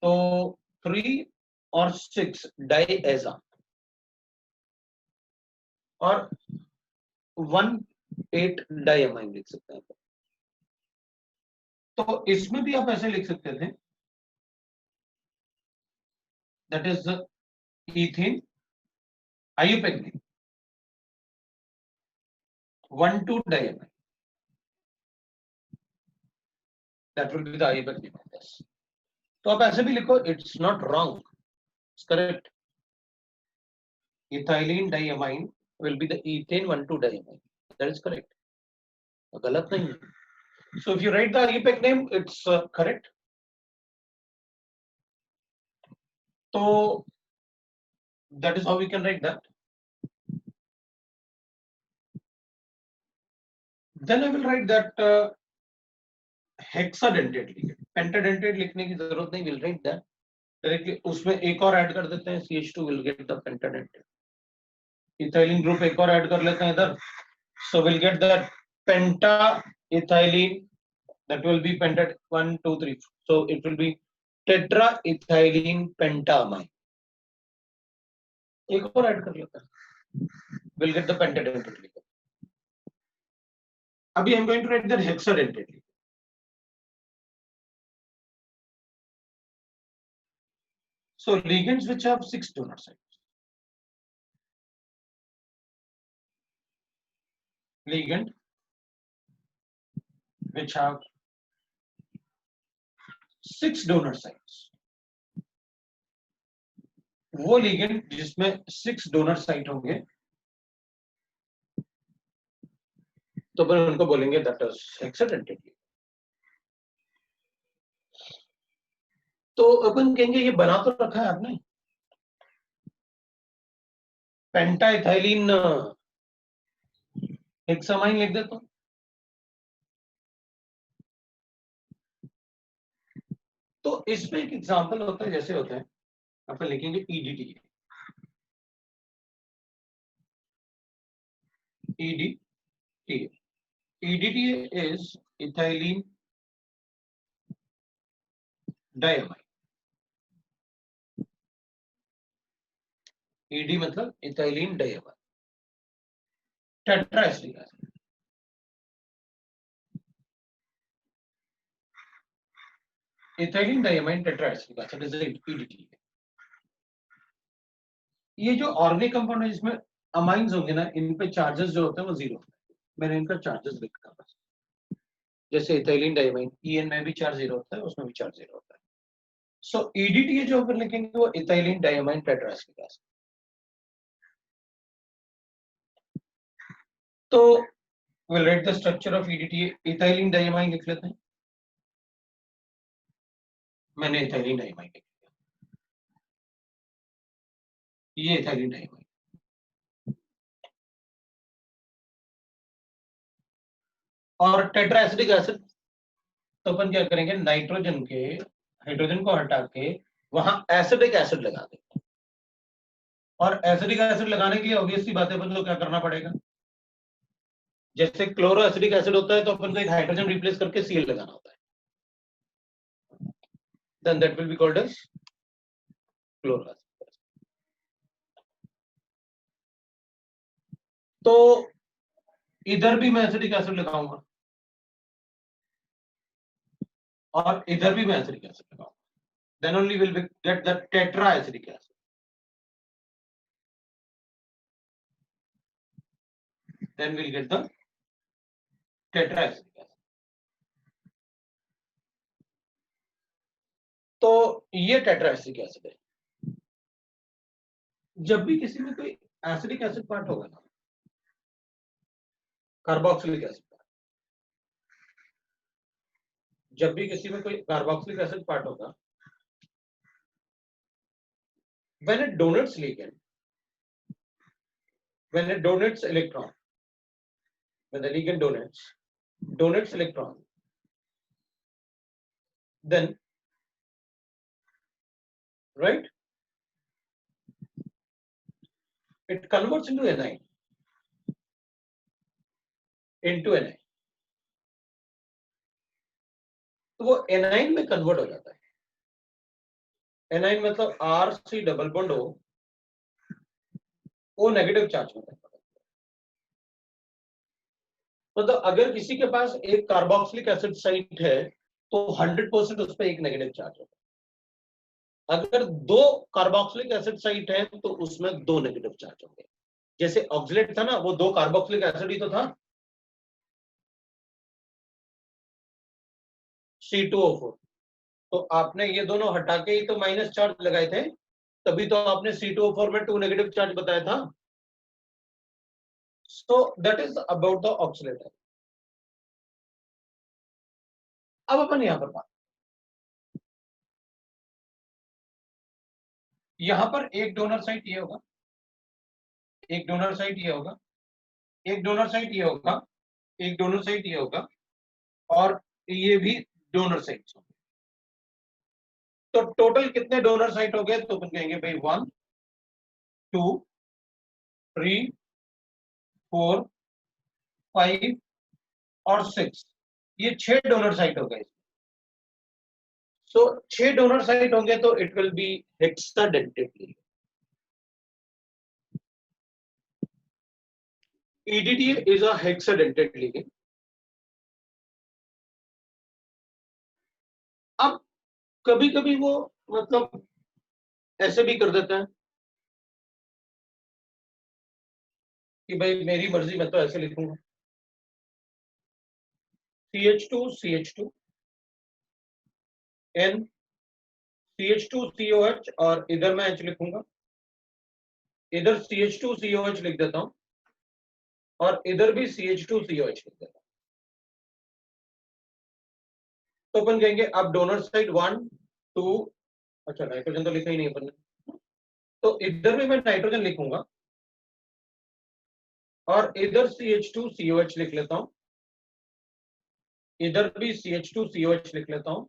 Speaker 1: तो 3 और 6 डाइएजा और 1 8 डाइअमाइन लिख सकते हैं। तो इसमें भी आप ऐसे लिख सकते थे, दैट इज ईथेन आइयूपेक्टिन 1 2 diamine, that will be the आइयूपेक्टिन ऑफ दिस। तो आप ऐसे भी लिखो, it's not wrong, it's correct. Ethylene diamine will be the ethane 1 2 diamine, that is correct, तो गलत नहीं है। So if you write the IUPAC name, it's correct. So that is how we can write that. Then I will write that hexadentate ligand, pentadentate लिखने की जरूरत नहीं, will write that directly। उसमें एक और ऐड कर देते हैं, CH2 will get the pentadentate। Ethylene group एक और ऐड कर लेते हैं इधर, so we'll get that penta ethylene, that will be penta 1 2 3, so it will be tetra ethylene pentamine। एक और ऐड कर लेते हैं, we'll get the pentadentate ligand। अभी I'm going to write the hexadentate ligand। So ligands which have 6 donor sites, ligand which have 6 donor sites, वो ligand जिसमें 6 donor site होंगे, तो अपन उनको बोलेंगे that is hexadentate ligand। तो अपन कहेंगे ये बना तो रखा है आपने, पेंटा इथाइलिन हेक्सामाइन लिख देता हूं। तो इसमें एक एग्जांपल होता है, जैसे होता है अपन लिखेंगे EDTA, EDTA, EDTA is ethylene diamine, ED मतलब ethylene diamine tetraacetic acid. Ethylene diamine tetraacetic acid is EDTA। ये जो ऑर्गेनिक कंपाउंड है जिसमें अमाइंस होंगे ना, इन पे चार्जेस जो होते हैं वो जीरो होते हैं, मैंने इनका चार्जेस लिखा बस। जैसे इथाइलिन डाइअमाइन EN में भी चार्ज जीरो होता है, उसमें भी चार्ज जीरो होता है। सो EDTA जो अपन लिखेंगे वो इथाइलिन डाइअमाइन टेट्राएसिडिक एसिड। तो we'll write the structure of EDTA, ethylene diamine लिख लेते हैं, मैंने इथाइलिन डाइअमाइन लिख लिया, ये इथाइलिन डाइअमाइन। और टेट्राएसिडिक एसिड, तो अपन क्या करेंगे, नाइट्रोजन के हाइड्रोजन को हटा के वहां एसिडिक एसिड लगा देंगे। और एसिडिक एसिड लगाने के लिए ऑब्वियस सी बात है, अपन को क्या करना पड़ेगा, जैसे क्लोरो एसिडिक एसिड होता है तो अपन को एक हाइड्रोजन रिप्लेस करके Cl लगाना होता है, then that will be called as chloro acid. तो इधर भी मैं एसिडिक एसिड लगाऊंगा और इधर भी मैं एसिडिक एसिड लगाऊंगा, then only will get the tetraacidic acid, then we'll get the tetraacidic acid। तो ये टेट्राएसिडिक एसिड है। जब भी किसी में कोई एसिडिक एसिड पार्ट होगा ना, कार्बोक्सिलिक एसिड पार्ट, जब भी किसी में कोई कार्बोक्सिलिक एसिड पार्ट होगा, when it donates ligand, when it donates electron, when the ligand donates electron, then right, it converts into anion, तो वो एनाइन में कन्वर्ट हो जाता है। एनाइन मतलब R C double bond O negative charge होता है। मतलब अगर किसी के पास एक कार्बोक्सिलिक एसिड साइट है तो 100% उस पर एक नेगेटिव चार्ज होगा। अगर दो कार्बोक्सिलिक एसिड साइट है तो उसमें दो नेगेटिव चार्ज होंगे। जैसे ऑक्सलेट था ना, वो दो कार्बोक्सिलिक एसिड ही तो था, C2O4। तो आपने ये दोनों हटा के ही तो माइनस चार्ज लगाए थे, तभी तो आपने C2O4 में 2 नेगेटिव चार्ज बताया था। So that is about the oscillator. अब अपन यहां पर बात, यहां पर एक डोनर साइट ये होगा, एक डोनर साइट ये होगा, एक डोनर साइट ये होगा, एक डोनर साइट ये होगा, और ये भी डोनर साइट होगा। तो टोटल कितने डोनर साइट हो गए? तो अपन कहेंगे भाई 1 2 3 4 5 और 6, ये 6 डोनर साइट हो गए। सो 6 डोनर साइट होंगे तो it will B hexadentate ligand. EDTA is a hexadentate ligand। अब कभी कभी वो मतलब ऐसे भी कर देता है कि भाई मेरी मर्जी, मैं तो ऐसे लिखूंगा CH2CH2 N CH2COH, और इधर मैं H लिखूंगा, इधर CH2COH लिख देता हूं, और इधर भी CH2COH लिख देता हूं। तो अपन कहेंगे अब डोनर साइड 1 2, अच्छा नाइट्रोजन तो लिखा ही नहीं अपन ने, तो इधर भी मैं नाइट्रोजन लिखूंगा और इधर CH2COH लिख लेता हूं, इधर भी CH2COH लिख लेता हूं।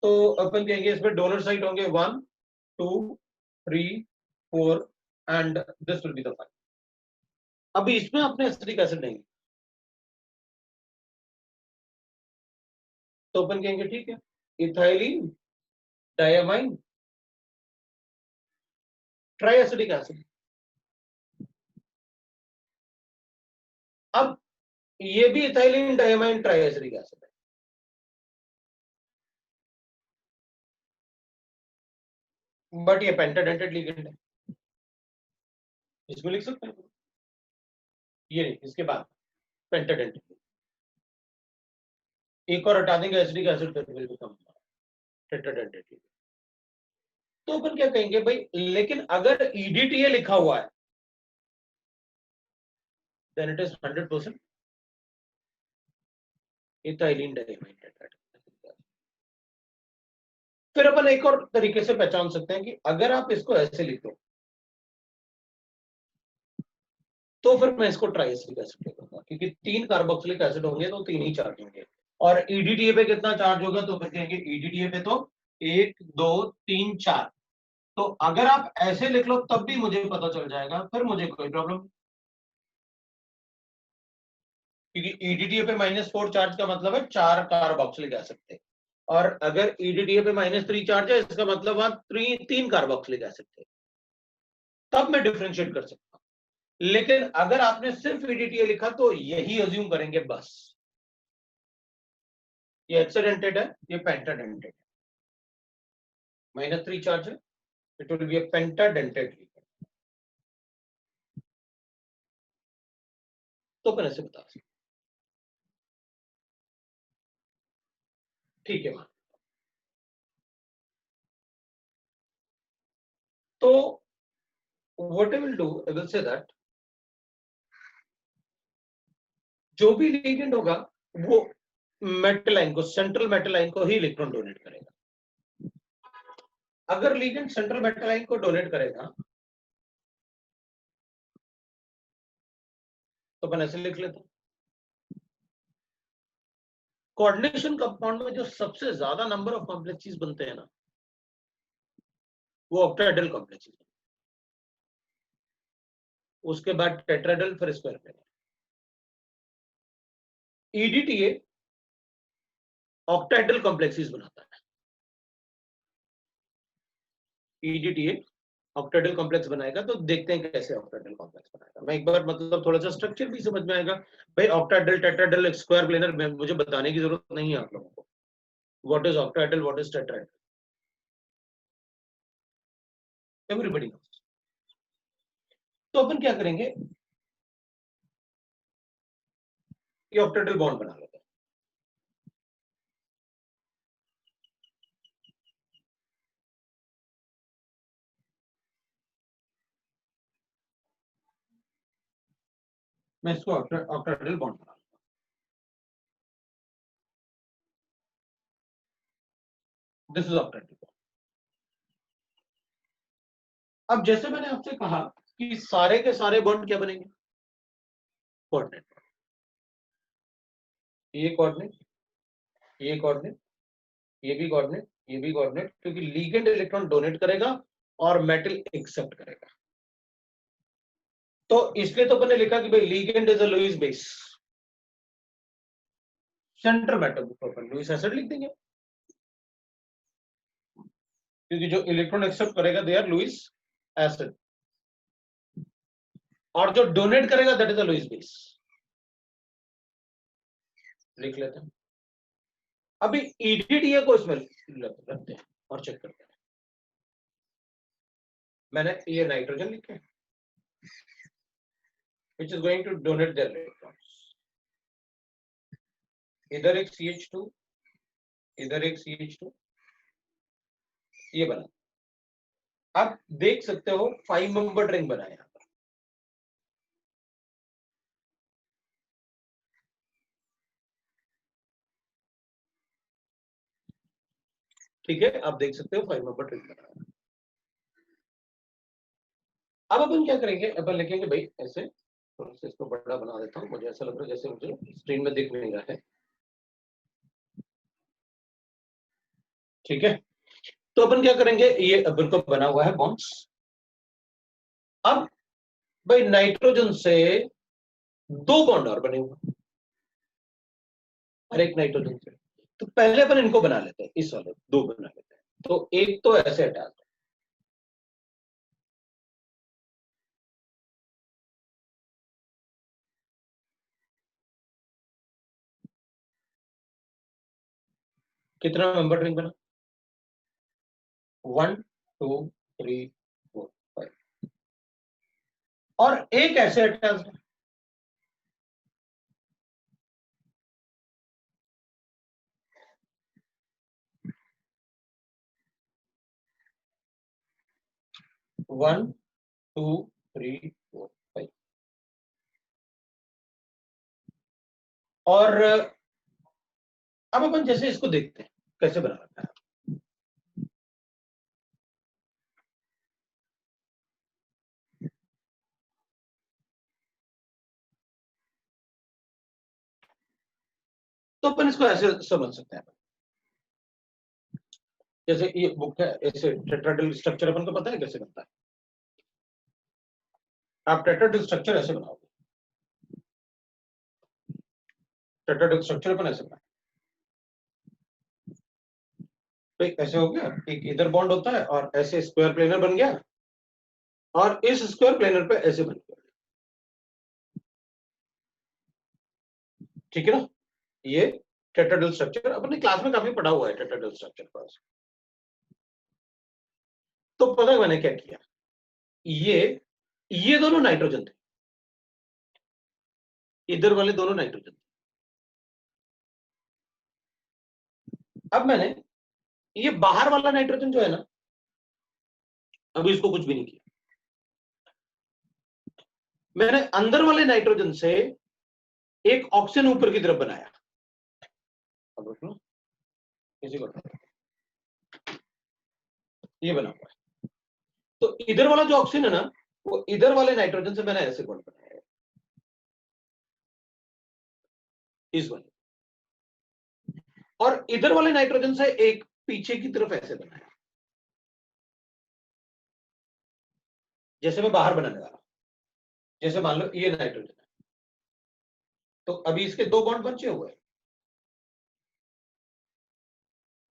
Speaker 1: तो अपन कहेंगे इसमें डोनर साइड होंगे 1 2 3 4 and this will be the 5। अभी इसमें अपने एसिटिक एसिड नहीं, तो अपन कहेंगे ठीक है, ethylene diamine try acidic acid. अब ये भी ethylene diamine try acidic acid है, बट ये पेंटाडेंटेड लिगेंड है, इसमें लिख सकते हैं। ये नहीं, इसके बाद पेंटाडेंटेड, एक और हटा देंगे एसिडिक एसिड, फिर विल बिकम टेट्राडेंटेड। तो अपन क्या कहेंगे भाई, लेकिन अगर EDTA लिखा हुआ है then it is 100% ethylene diamine tetradentate. फिर अपन एक और तरीके से पहचान सकते हैं कि अगर आप इसको ऐसे लिख दो तो फिर मैं इसको ट्राई एसिडिक एसिड लिखूंगा, क्योंकि 3 कार्बोक्सिलिक एसिड होंगे तो 3 ही चार्ज होंगे। और EDTA पे कितना चार्ज होगा? तो फिर कहेंगे EDTA पे तो 1 2 3 4। तो अगर आप ऐसे लिख लो तब भी मुझे पता चल जाएगा, फिर मुझे कोई प्रॉब्लम, क्योंकि EDTA पे -4 चार्ज का मतलब है 4 कार्बोक्सिलिक एसिड थे, और अगर EDTA पे -3 चार्ज है इसका मतलब वहां 3 कार्बोक्सिलिक एसिड थे, तब मैं डिफरेंशिएट कर सकता हूं। लेकिन अगर आपने सिर्फ EDTA लिखा तो यही अज्यूम करेंगे बस, ये हेक्साडेंटेड है, ये पेंटाडेंटेड है, -3 चार्ज है, इट विल बी अ पेंटाडेंटेड। तो अपन ऐसे बता सकते, ठीक है मान। तो what I will do, I will say that जो भी लिगेंड होगा वो मेटल आयन को, सेंट्रल मेटल आयन को ही इलेक्ट्रॉन डोनेट करेगा। अगर लिगेंड सेंट्रल मेटल आयन को डोनेट करेगा तो अपन ऐसे लिख लेते हैं। कोऑर्डिनेशन कंपाउंड में जो सबसे ज्यादा नंबर ऑफ कॉम्प्लेक्सेस बनते हैं ना, वो ऑक्टाहेड्रल कॉम्प्लेक्सेस, उसके बाद टेट्राहेड्रल, फिर स्क्वायर हेड्रल। EDTA ऑक्टाहेड्रल कॉम्प्लेक्सेस बनाता है, EDTA ऑक्टेडल कॉम्प्लेक्स बनाएगा। तो देखते हैं कैसे ऑक्टेडल कॉम्प्लेक्स बनाएगा। मैं एक बार मतलब थोड़ा सा स्ट्रक्चर भी समझ में आएगा। भाई ऑक्टाहेड्रल टेट्राहेड्रल स्क्वायर प्लेनर में मुझे बताने की जरूरत नहीं है आप लोगों को, what is octahedral what is tetrahedral, everybody knows. तो अपन क्या करेंगे, ये ऑक्टेडल बॉन्ड बना लेते हैं। मैं इसको ऑक्टेडल बॉन्ड बना, दिस इज ऑक्टेडल बॉन्ड। अब जैसे मैंने आपसे कहा कि सारे के सारे बॉन्ड क्या बनेंगे, कोऑर्डिनेट, ये कोऑर्डिनेट, ये कोऑर्डिनेट, ये भी कोऑर्डिनेट, ये भी कोऑर्डिनेट, क्योंकि लिगेंड इलेक्ट्रॉन डोनेट करेगा और मेटल एक्सेप्ट करेगा। तो इसलिए तो मैंने लिखा कि भाई ligand is a Lewis base, centre metal पर लुईस एसिड लिख देंगे, क्योंकि जो इलेक्ट्रॉन एक्सेप्ट करेगा दे आर लुईस एसिड, और जो डोनेट करेगा that is a Lewis base, लिख लेते हैं। अभी EDTA को इसमें रखते हैं और चेक करते हैं। मैंने ये नाइट्रोजन लिखे, which is going to donate their electrons, इधर एक CH2, इधर एक CH2, ये बना। आप देख सकते हो 5 मेंबर रिंग बना है। ठीक है, आप देख सकते हो 5 मेंबर रिंग बना है। अब अपन क्या करेंगे, अपन लिखेंगे भाई ऐसे, थोड़ा सा इसको बड़ा बना देता हूं, मुझे ऐसा लग रहा है जैसे मुझे स्क्रीन में दिख नहीं रहा है। ठीक है, तो अपन क्या करेंगे, ये अपन को बना हुआ है बॉन्ड्स। अब भाई नाइट्रोजन से 2 बॉन्ड और बने हुए हर एक नाइट्रोजन से, तो पहले अपन इनको बना लेते हैं, इस वाले 2 बना लेते हैं। तो एक तो ऐसे हटा दो, कितना मेंबर रिंग बना, 1 2 3 4 5, और एक ऐसे अटैच है, one two three four five. और अब अपन जैसे इसको देखते हैं कैसे बना रखा है। तो अपन इसको ऐसे समझ सकते हैं, जैसे ये बुक है, ऐसे टेट्राहेड्रल स्ट्रक्चर अपन को पता है कैसे बनता है। आप टेट्राहेड्रल स्ट्रक्चर ऐसे बनाओगे, टेट्राहेड्रल स्ट्रक्चर अपन ऐसे बनाए, तो ऐसे हो गया, एक इधर बॉन्ड होता है और ऐसे स्क्वायर प्लेनर बन गया, और इस स्क्वायर प्लेनर पे ऐसे बन गया। ठीक है ना, ये टेट्राहेड्रल स्ट्रक्चर अपने क्लास में काफी पढ़ा हुआ है टेट्राहेड्रल स्ट्रक्चर पर। तो पता है मैंने क्या किया, ये दोनों नाइट्रोजन थे, इधर वाले दोनों नाइट्रोजन थे। अब मैंने ये बाहर वाला नाइट्रोजन जो है ना, अभी इसको कुछ भी नहीं किया, मैंने अंदर वाले नाइट्रोजन से एक ऑक्सीजन ऊपर की तरफ बनाया। अब देखो इसी को ये बना हुआ है, तो इधर वाला जो ऑक्सीजन है ना, वो इधर वाले नाइट्रोजन से मैंने ऐसे बॉन्ड बनाया है, इस वाले, और इधर वाले नाइट्रोजन से एक पीछे की तरफ ऐसे बनाया, जैसे मैं बाहर बनाने वाला, जैसे मान लो ये नाइट्रोजन है, तो अभी इसके 2 बॉन्ड बचे हुए हैं,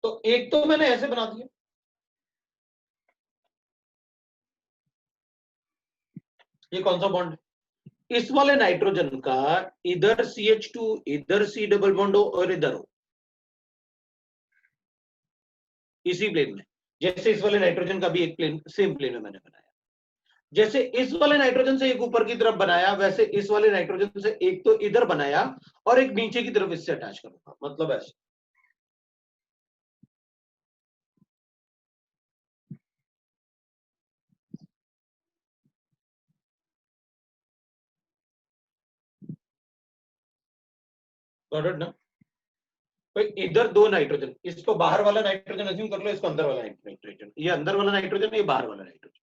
Speaker 1: तो एक तो मैंने ऐसे बना दिया, ये कौन सा बॉन्ड? इस वाले नाइट्रोजन का इधर CH2 इधर C डबल बॉन्ड हो और इधर हो, इसी प्लेन में। जैसे इस वाले नाइट्रोजन का भी एक प्लेन सेम प्लेन में मैंने बनाया, जैसे इस वाले नाइट्रोजन से एक ऊपर की तरफ बनाया, वैसे इस वाले नाइट्रोजन से एक तो इधर बनाया और एक नीचे की तरफ इससे अटैच करूंगा, मतलब ऐसे। गॉट इट ना? तो इधर दो नाइट्रोजन, इसको बाहर वाला नाइट्रोजन अज्यूम कर लो, इसको अंदर वाला नाइट्रोजन, ये अंदर वाला नाइट्रोजन, ये बाहर वाला नाइट्रोजन,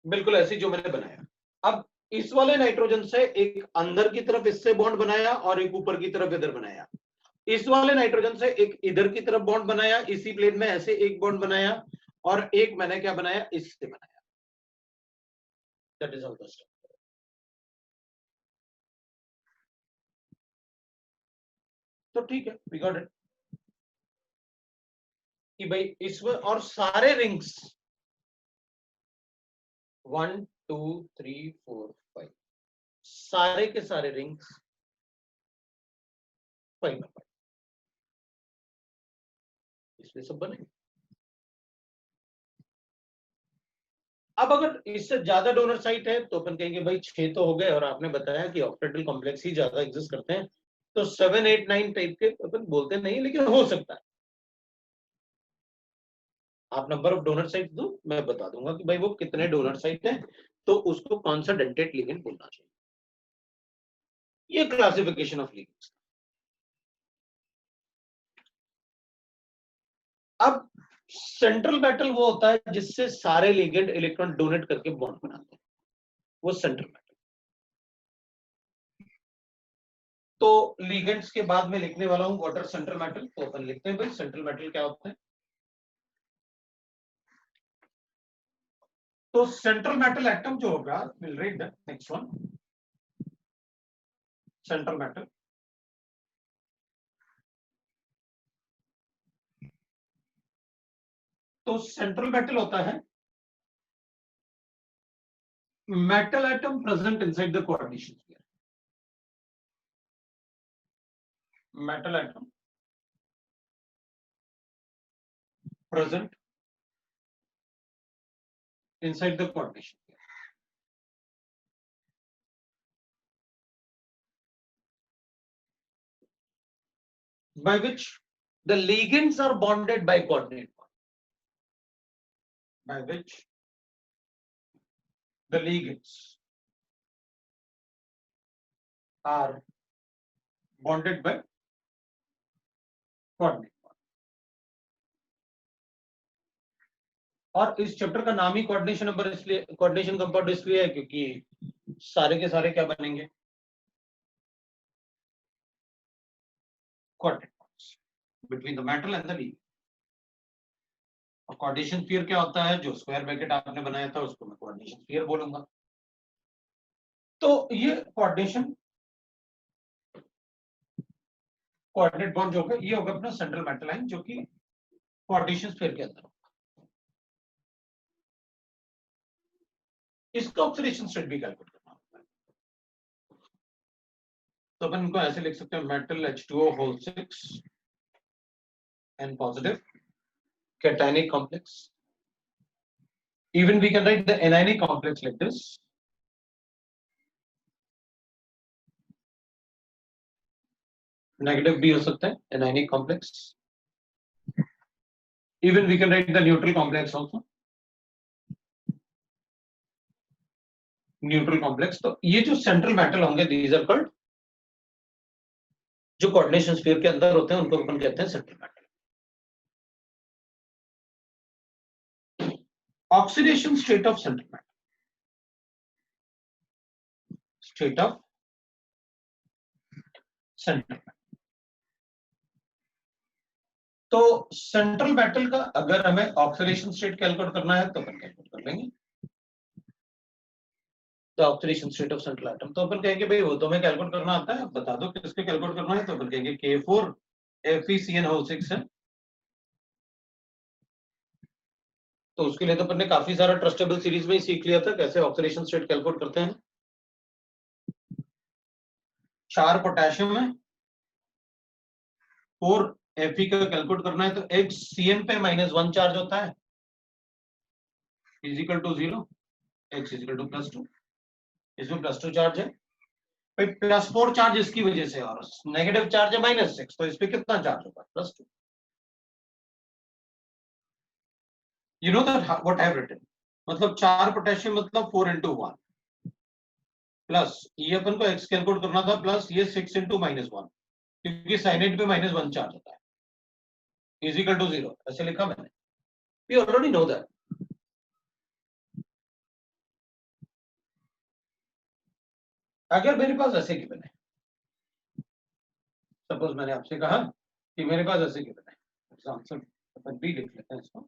Speaker 1: बिल्कुल ऐसी जो मैंने बनाया। अब इस वाले नाइट्रोजन से एक अंदर की तरफ इससे बॉन्ड बनाया और एक ऊपर की तरफ इधर बनाया। इस वाले नाइट्रोजन से एक इधर की तरफ बॉन्ड बनाया, इसी प्लेन में ऐसे एक बॉन्ड बनाया, और एक मैंने क्या बनाया, इससे बनाया। That is how the step. तो ठीक है, वी गॉट इट कि भाई इसमें और सारे रिंग्स 1 2 3 4 5 सारे के सारे रिंग्स 5 नंबर, इसलिए सब बने। अब अगर इससे ज्यादा डोनर साइट है तो अपन कहेंगे भाई 6 तो हो गए, और आपने बताया कि ऑक्टेटल कॉम्प्लेक्स ही ज्यादा एग्जिस्ट करते हैं, तो 7 8 9 टाइप के अपन बोलते नहीं, लेकिन हो सकता है। आप नंबर ऑफ डोनर साइट दो, मैं बता दूंगा कि भाई वो कितने डोनर साइट है, तो उसको कौन सा डेंटेट लिगेंड बोलना चाहिए। ये क्लासिफिकेशन ऑफ लिगेंड्स। अब सेंट्रल मेटल वो होता है जिससे सारे लिगेंड इलेक्ट्रॉन डोनेट करके बॉन्ड बनाते हैं, वो सेंट्रल मेटल। तो लिगेंड्स के बाद में लिखने वाला हूं वाटर सेंट्रल मेटल, तो अपन लिखते हैं भाई सेंट्रल मेटल क्या होता है। तो सेंट्रल मेटल एटम जो होगा, will read the next one, central metal. तो सेंट्रल मेटल होता है metal atom present inside the coordination sphere. Metal atom present inside the coordination pair, by which the ligands are bonded by coordinate bond, by which the ligands are bonded by coordinate bond। और इस chapter का नाम ही coordination number इसलिए, coordination compound इसलिए है क्योंकि सारे के सारे क्या बनेंगे, coordinate bonds between the metal and the ligand। और कोऑर्डिनेशन स्फीयर क्या होता है, जो स्क्वायर ब्रैकेट आपने बनाया था उसको मैं कोऑर्डिनेशन स्फीयर बोलूंगा। तो ये कोऑर्डिनेशन कोऑर्डिनेट बॉन्ड जो होगा ये होगा अपना सेंट्रल मेटल लाइन, जो कि कोऑर्डिनेशन स्फीयर के अंदर। इसका ऑक्सीडेशन स्टेट भी कैलकुलेट करना होता है, तो अपन इनको ऐसे लिख सकते हैं, metal H2O whole 6 and positive cationic complex। Even we can write the anionic complex like this, negative भी हो सकता है anionic complex। Even we can write the neutral complex also, neutral complex. तो ये जो सेंट्रल मेटल होंगे these are called, जो coordination sphere के अंदर होते हैं उनको अपन कहते हैं central metal. Oxidation state of central metal, state of central metal. तो सेंट्रल मेटल का अगर हमें ऑक्सीडेशन स्टेट कैलकुलेट करना है तो अपन कैलकुलेट कर लेंगे, तो oxidation state of central atom. तो अपन कहेंगे भाई वो तो हमें कैलकुलेट करना आता है, बता दो किसके कैलकुलेट करना है, तो अपन कहेंगे K4 FeCN होल 6 है, तो उसके लिए तो अपन ने काफी सारा ट्रस्टेबल सीरीज में ही सीख लिया था कैसे ऑक्सीडेशन स्टेट कैलकुलेट करते हैं। 4 पोटेशियम है, 4 Fe का कैलकुलेट करना है, तो एक Cn पे -1 चार्ज होता है equal to 0, x equal to +2, इसमें +2 चार्ज है, फिर +4 चार्ज इसकी वजह से, और नेगेटिव चार्ज है -6, तो इस पे कितना चार्ज होगा? +2। You know that what I have written, मतलब 4 पोटेशियम मतलब 4 into 1 प्लस ये अपन को x कैलकुलेट करना था, प्लस ये 6 into -1, क्योंकि साइनाइड पे -1 चार्ज होता है इजिकल टू 0, ऐसे लिखा मैंने। We already know that. अगर मेरे पास ऐसे गिवन है, सपोज मैंने आपसे कहा कि मेरे पास ऐसे गिवन है, एग्जांपल अपन बी लिख लेते हैं इसको।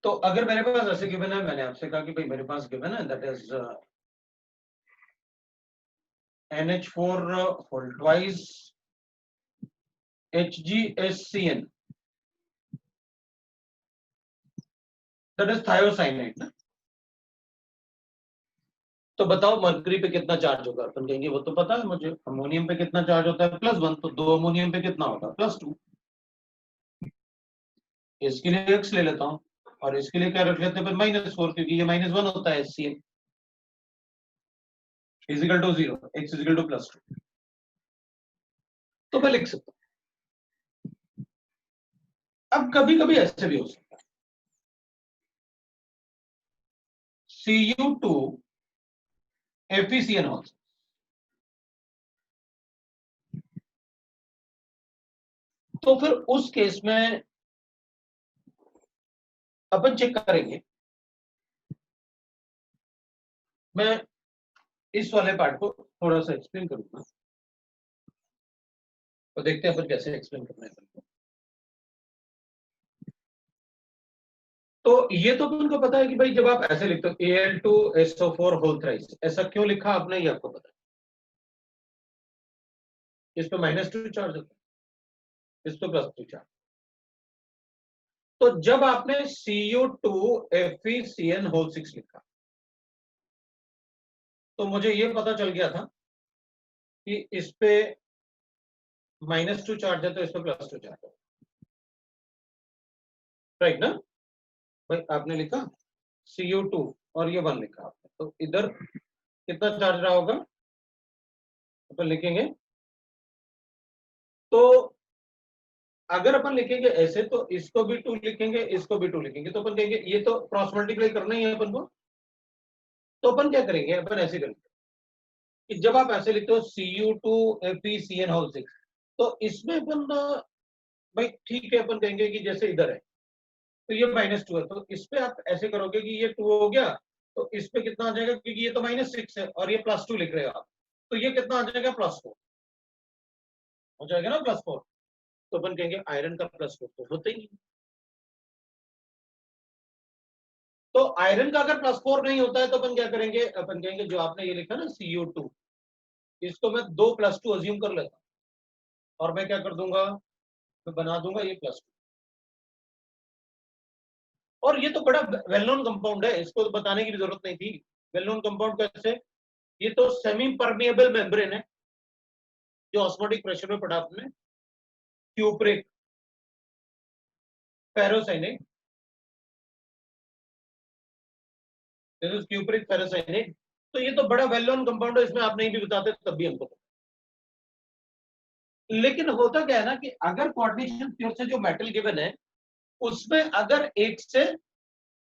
Speaker 1: तो अगर मेरे पास ऐसे गिवन है, मैंने आपसे कहा कि भाई मेरे पास गिवन है that is NH4 whole twice HgSCN, that is thiocyanide ना। तो बताओ मरकरी पे कितना चार्ज होगा? अपन कहेंगे वो तो पता है मुझे, अमोनियम पे कितना चार्ज होता है? +1, तो 2 अमोनियम पे कितना होगा? +2। इसके लिए x ले लेता हूं, और इसके लिए क्या रख लेते हैं? -4, क्योंकि ये -1 होता है HCl equal to 0, x equal to +2। तो मैं लिख सकता हूं। अब कभी कभी ऐसे भी हो सकता है, Cu2 FeCN also, तो फिर उस केस में अपन चेक करेंगे। मैं इस वाले पार्ट को थोड़ा सा एक्सप्लेन करूंगा, तो देखते हैं अपन कैसे एक्सप्लेन करना है अपन को। तो ये तो अपन को पता है कि भाई जब आप ऐसे लिखते हो Al2SO4 होल थ्राइस, ऐसा क्यों लिखा आपने, ये आपको पता है। इस पे -2 चार्ज होता है, इस पे +2 चार्ज। तो जब आपने Cu2 FeCN होल 6 लिखा, तो मुझे ये पता चल गया था कि इस पे -2 चार्ज है, तो इस पे +2 चार्ज है, राइट ना। भाई आपने लिखा Cu2 और ये 1 लिखा आपने, तो इधर कितना चार्ज रहा होगा? अपन लिखेंगे, तो अगर अपन लिखेंगे ऐसे, तो इसको भी 2 लिखेंगे, इसको भी 2 लिखेंगे, तो अपन कहेंगे ये तो क्रॉस मल्टीप्लाई करना ही है अपन को। तो अपन क्या करेंगे? अपन ऐसे करेंगे कि जब आप ऐसे लिखते हो Cu2 FeCN होल 6, तो इसमें अपन भाई ठीक है, अपन कहेंगे कि जैसे इधर है तो ये -2 है, तो इस पे आप ऐसे करोगे कि ये 2 हो गया, तो इस पे कितना आ जाएगा? क्योंकि ये तो -6 है और ये +2 लिख रहे हो आप, तो ये कितना आ जाएगा? +4 हो जाएगा ना, +4। तो अपन कहेंगे आयरन का +4 तो होता ही नहीं। तो आयरन का अगर +4 नहीं होता है, तो अपन क्या करेंगे? अपन कहेंगे जो आपने ये लिखा ना Cu2, इसको मैं 2 + 2 अज्यूम कर लेता हूं, और मैं क्या कर दूंगा? मैं बना दूंगा ये +2। और ये तो बड़ा वेल नोन कंपाउंड है, इसको तो बताने की भी जरूरत नहीं थी। वेल नोन कंपाउंड कैसे? ये तो सेमी परमिएबल मेम्ब्रेन है, जो ऑस्मोटिक प्रेशर में पड़ा आपने, क्यूप्रिक फेरोसाइनेट, दिस इज क्यूप्रिक फेरोसाइनेट। तो ये तो बड़ा वेल नोन कंपाउंड है, इसमें आप नहीं भी बताते तब भी हमको। लेकिन होता क्या है ना कि अगर कोऑर्डिनेशन थ्योरी से जो मेटल गिवन है, उसमें अगर एक से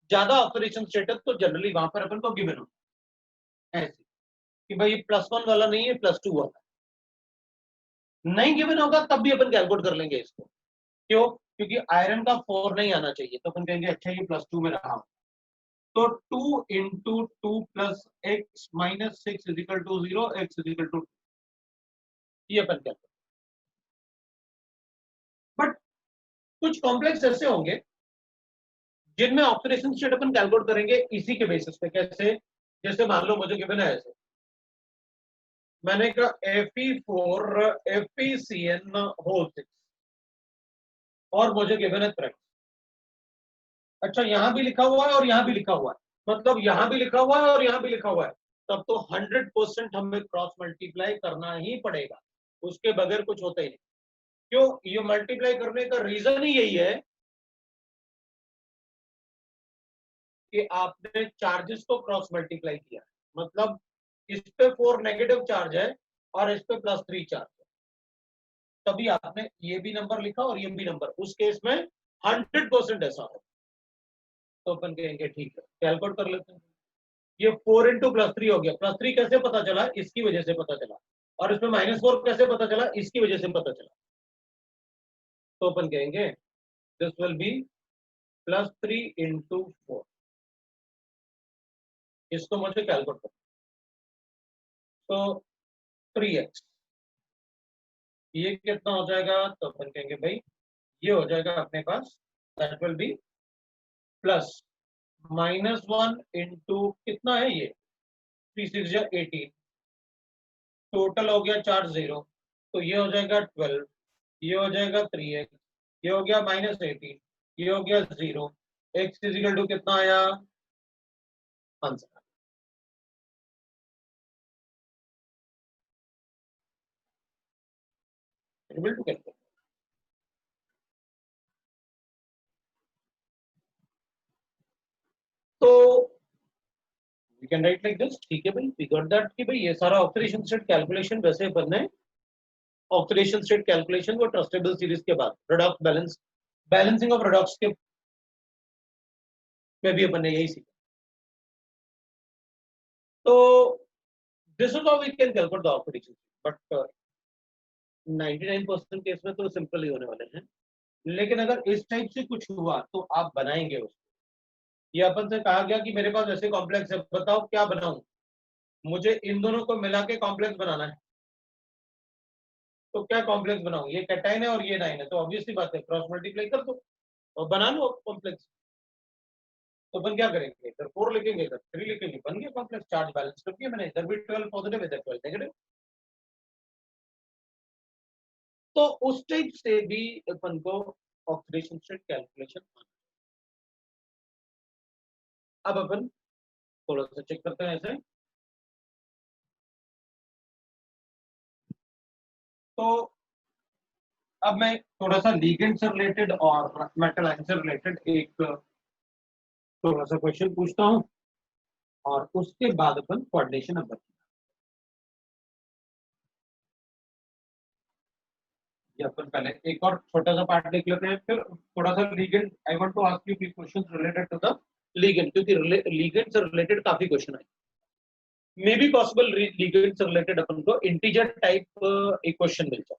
Speaker 1: ज्यादा ऑक्सीडेशन स्टेट है, तो जनरली वहां पर अपन को गिवन होता है ऐसे कि भाई ये +1 वाला नहीं है, +2 वाला। नहीं गिवन होगा तब भी अपन कैलकुलेट कर लेंगे इसको। क्यों? क्योंकि आयरन का 4 नहीं आना चाहिए, तो अपन कहेंगे अच्छा ये +2 में रहा, तो 2 into 2 plus x minus 6 is equal to 0, x is equal to 2, ये अपन क्या। बट कुछ कॉम्प्लेक्स ऐसे होंगे जिनमें ऑक्सीडेशन स्टेट अपन कैलकुलेट करेंगे इसी के बेसिस पे। कैसे? जैसे मान लो मुझे गिवन है ऐसे, मैंने कहा Fe4 FeCN होल 6, और मुझे गिवन है थ्रेड, अच्छा यहाँ भी लिखा हुआ है और यहाँ भी लिखा हुआ है, मतलब यहाँ भी लिखा हुआ है और यहाँ भी लिखा हुआ है, तब तो 100% हमें क्रॉस मल्टीप्लाई करना ही पड़ेगा, उसके बगैर कुछ होता ही नहीं। क्यों? ये मल्टीप्लाई करने का रीजन ही यही है कि आपने चार्जेस को क्रॉस मल्टीप्लाई किया, मतलब इस पे 4 नेगेटिव चार्ज है और इस पे +3 चार्ज है, तभी आपने ये भी नंबर लिखा और ये भी नंबर, उस केस में 100% ऐसा है। तो अपन कहेंगे ठीक है, कैलकुलेट कर लेते हैं। ये 4 इंटू +3 हो गया, +3 कैसे पता चला? इसकी वजह से पता चला, और इसमें -4 कैसे पता चला? इसकी वजह से पता चला। तो अपन कहेंगे दिस विल बी +3 इंटू 4, इसको मुझे कैलकुलेट करना। तो 3x, ये कितना हो जाएगा? तो अपन कहेंगे भाई ये हो जाएगा अपने पास, that will be plus -1 into कितना है ये, 3 6 या 18, टोटल हो गया 4 0, तो ये हो जाएगा 12, ये हो जाएगा 3x, ये हो गया -18, ये हो गया 0, x इजिकल टू कितना आया? Answer equal to calculate. तो we can write like this, ठीक है भाई, वी गॉट दैट कि भाई ये सारा ऑक्सीडेशन स्टेट कैलकुलेशन वैसे अपन ने ऑक्सीडेशन स्टेट कैलकुलेशन वो ट्रस्टेबल सीरीज के बाद product balance, balancing of products के में भी अपन ने यही सीखा। तो this is how we can calculate the oxidation, but 99% case में तो सिंपल ही होने वाले हैं, लेकिन अगर इस टाइप से कुछ हुआ तो आप बनाएंगे उसको। ये अपन से कहा गया कि मेरे पास ऐसे कॉम्प्लेक्स है, बताओ क्या बनाऊं, मुझे इन दोनों को मिला के कॉम्प्लेक्स बनाना है, तो क्या कॉम्प्लेक्स बनाऊं? ये कैटाइन है और ये नाइन है, तो ऑब्वियसली बात है क्रॉस मल्टीप्लाई कर दो और बना लो कॉम्प्लेक्स। तो अपन क्या करेंगे, इधर 4 लिखेंगे, इधर 3 लिखेंगे, बन गया कॉम्प्लेक्स, चार्ज बैलेंस कर दिया मैंने, इधर भी 12 पॉजिटिव, इधर 12 नेगेटिव। तो उस टाइप से भी अपन को ऑक्सीडेशन स्टेट कैलकुलेशन। अब अपन थोड़ा सा चेक करते हैं ऐसे। तो अब मैं थोड़ा सा लिगेंड से रिलेटेड और मेटल आयन से रिलेटेड एक थोड़ा सा क्वेश्चन पूछता हूँ, और उसके बाद अपन कोऑर्डिनेशन नंबर, ये अपन पहले एक और छोटा सा पार्ट देख लेते हैं, फिर थोड़ा सा ligand, I want to ask you few questions related to the ligand, क्योंकि लिगेंड से रिलेटेड काफी क्वेश्चन आए, मे बी पॉसिबल लिगेंड से रिलेटेड अपन को इंटीजर टाइप एक क्वेश्चन मिल जाए।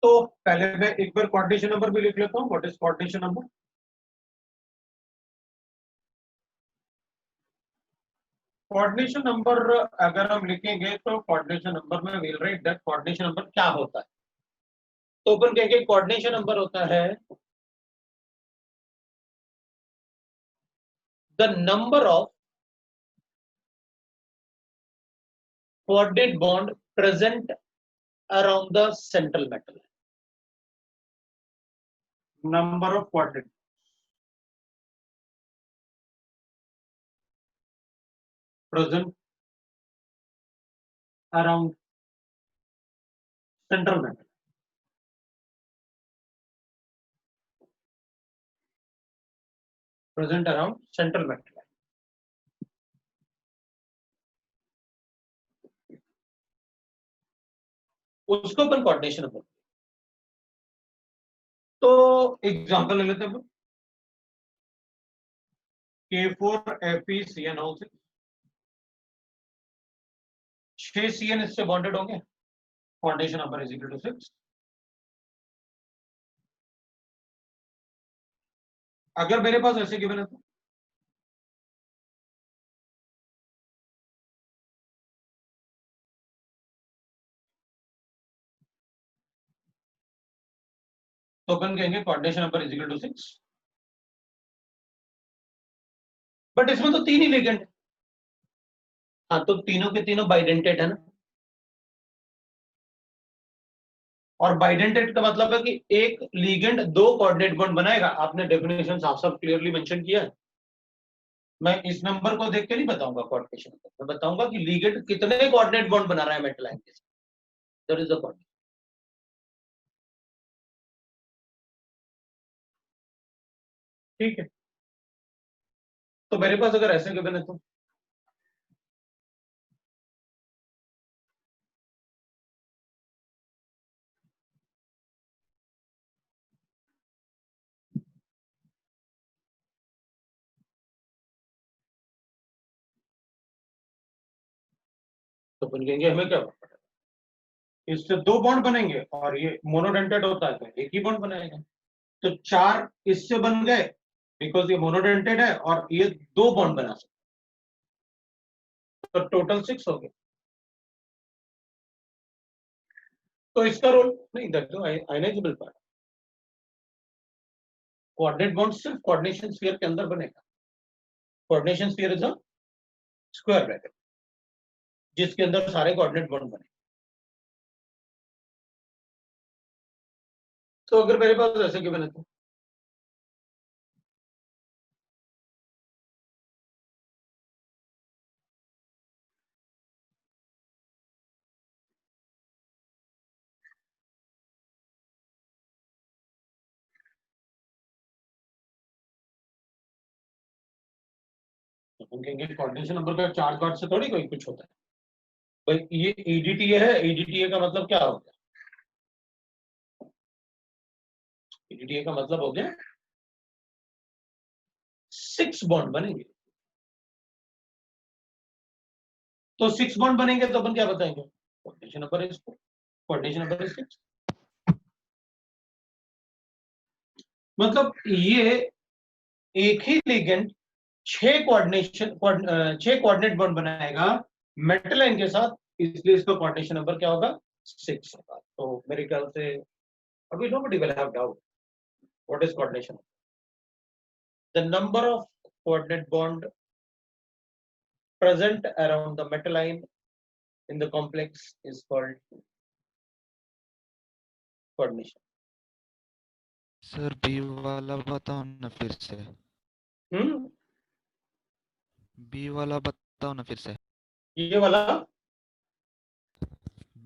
Speaker 1: तो पहले मैं एक बार कोऑर्डिनेशन नंबर भी लिख लेता हूँ, what is coordination number. Coordination number अगर हम लिखेंगे तो कोऑर्डिनेशन नंबर में will write that coordination number क्या होता है। तो अपन कहेंगे कोऑर्डिनेशन नंबर होता है the number of coordinate bond present around the central metal, number of coordinate present around central metal, present around central metal, उसको अपन कोऑर्डिनेशन नंबर। तो एग्जांपल ले लेते हैं, K4FeCN6, 6 CN इससे बॉन्डेड होंगे, coordination number is equal to 6। अगर मेरे पास ऐसे गिवन है तो अपन कहेंगे coordination number is equal to 6, but इसमें तो 3 ही लिगेंड, हाँ तो तीनों के तीनों बाइडेंटेड है ना, और बाइडेंटेट का मतलब है कि एक लिगेंड दो कोऑर्डिनेट बॉन्ड बनाएगा। आपने डेफिनेशन साफ साफ क्लियरली मेंशन किया है। मैं इस नंबर को देख के नहीं बताऊंगा कोऑर्डिनेशन, मैं बताऊंगा कि लिगेंड कितने कोऑर्डिनेट बॉन्ड बना रहा है मेटल आयन के साथ, दैट इज द पॉइंट। ठीक है, तो मेरे पास अगर ऐसे गिवन है तो अपन कहेंगे हमें क्या पता, इससे दो बॉन्ड बनेंगे और ये मोनोडेंटेड होता है तो एक ही बॉन्ड बनाएगा। तो चार इससे बन गए बिकॉज ये मोनोडेंटेड है और ये दो बॉन्ड बना सकते, तो टोटल 6 हो गए। तो इसका रोल नहीं, दैट तो आयनाइजेबल पार्ट। कोऑर्डिनेट बॉन्ड सिर्फ कोऑर्डिनेशन स्फीयर के अंदर बनेगा। Coordination sphere is a square bracket जिसके अंदर सारे कोऑर्डिनेट बॉन्ड बने। तो अगर मेरे पास ऐसे गिवन है तो हम कहेंगे कोऑर्डिनेशन नंबर का चार्ज बार से थोड़ी कोई कुछ होता है भाई। ये ईडीटीए है, ईडीटीए का मतलब क्या हो गया? ईडीटीए का मतलब हो गया 6 बॉन्ड बनेंगे। तो 6 बॉन्ड बनेंगे तो अपन क्या बताएंगे? Coordination number is 4, coordination number is 6। मतलब ये एक ही लिगेंड 6 कोऑर्डिनेट बॉन्ड बनाएगा मेटल लाइन के साथ, इसलिए इसका कोऑर्डिनेशन नंबर क्या होगा? 6 होगा। तो मेरे ख्याल से अभी nobody will have doubt what is coordination. The number of coordinate bond present around the metal line in the complex is called coordination.
Speaker 2: Sir B वाला बताओ ना फिर से। बी वाला बताओ ना फिर से।
Speaker 1: ये वाला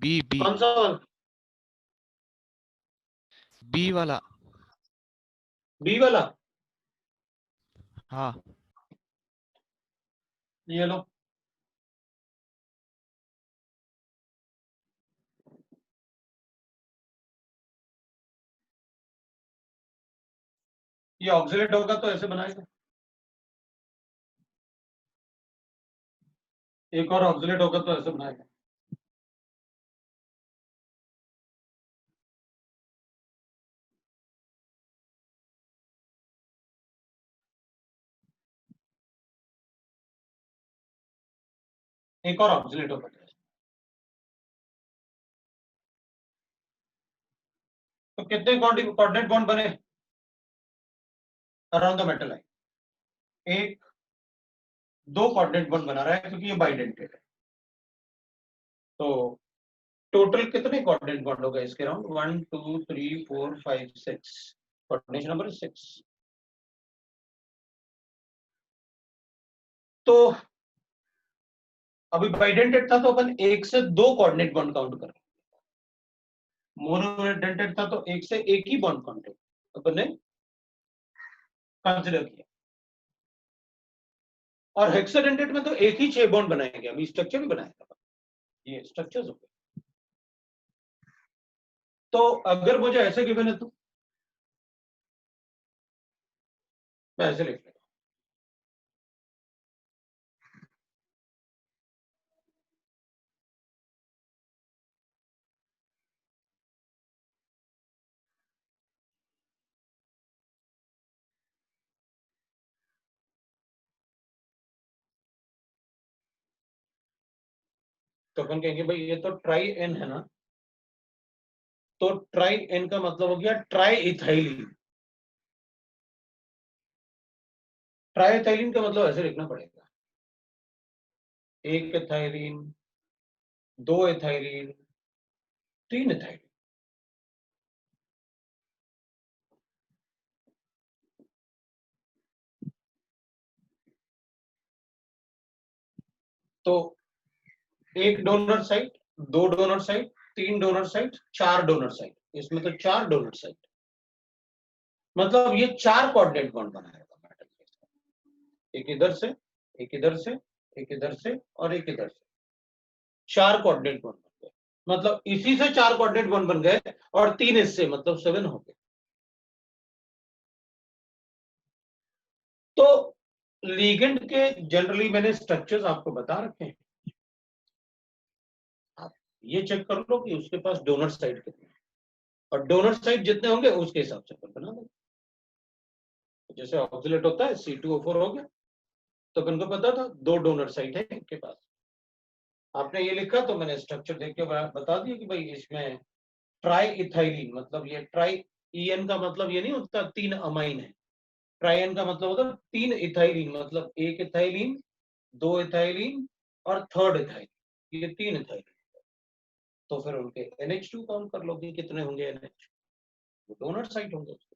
Speaker 2: बी बी
Speaker 1: कौन सा वाला?
Speaker 2: बी वाला।
Speaker 1: बी वाला?
Speaker 2: हाँ
Speaker 1: ये लो। ये ऑक्सिलेट होगा तो ऐसे बनाएगा, एक और ऑक्सिलेट होगा तो ऐसे बनाएगा। एक और ऑक्सिलेट होगा तो कितने कोऑर्डिनेट बॉन्ड बने अराउंड द मेटल लाइन? एक दो कोऑर्डिनेट बॉन्ड बना रहा है क्योंकि ये बाइडेंटेड है। तो टोटल कितने कोऑर्डिनेट बॉन्ड हो गए इसके अराउंड? 1 2 3 4 5 6, coordination number 6। तो अभी बाइडेंटेड था तो अपन एक से दो कोऑर्डिनेट बॉन्ड काउंट कर, मोनोडेंटेड था तो एक से एक ही बॉन्ड काउंट अपन ने कंसिडर किया। और हेक्साडेंटेड में तो एक ही 6 बॉन्ड बनाएंगे, अभी स्ट्रक्चर भी बनाया था, ये स्ट्रक्चर्स हो गए। तो अगर मुझे ऐसे गिवन है तो मैं ऐसे लिख लेता तो अपन कहेंगे भाई ये तो ट्राई एन है ना, तो ट्राई एन का मतलब हो गया ट्राई इथाइलिन। ट्राई इथाइलिन का मतलब ऐसे लिखना पड़ेगा, एक इथाइलिन, दो इथाइलिन, तीन इथाइलिन। तो एक डोनर साइट, दो डोनर साइट, तीन डोनर साइट, चार डोनर साइट, इसमें तो चार डोनर साइट, मतलब ये चार कोऑर्डिनेट बॉन्ड बनाएगा मेटल के साथ। एक इधर से, एक इधर से, एक इधर से और एक इधर से, चार कोऑर्डिनेट बॉन्ड बन गए। मतलब इसी से चार कोऑर्डिनेट बॉन्ड बन गए और तीन इससे, मतलब 7 हो गए। तो लीगेंड के जनरली मैंने स्ट्रक्चर्स आपको बता रखे हैं, आप ये चेक कर लो कि उसके पास डोनर साइड कितने हैं, और डोनर साइड जितने होंगे उसके हिसाब से अपन बना देंगे। जैसे ऑक्सीलेट होता है C2O4 हो गया, तो अपन को पता था दो डोनर साइड है इनके पास। आपने ये लिखा तो मैंने स्ट्रक्चर देख के बता दिया कि भाई इसमें ट्राई इथाइलिन, मतलब ये ट्राई, EN का मतलब ये नहीं होता तीन अमाइन है, ट्राइएन का मतलब होता है तीन इथाइलिन, मतलब एक इथाइलिन, दो इथाइलिन और थर्ड इथाइलिन, ये तीन इथाइलिन। तो फिर उनके NH2 काउंट कर लो कि कितने होंगे NH, वो डोनर साइट होंगे उसके।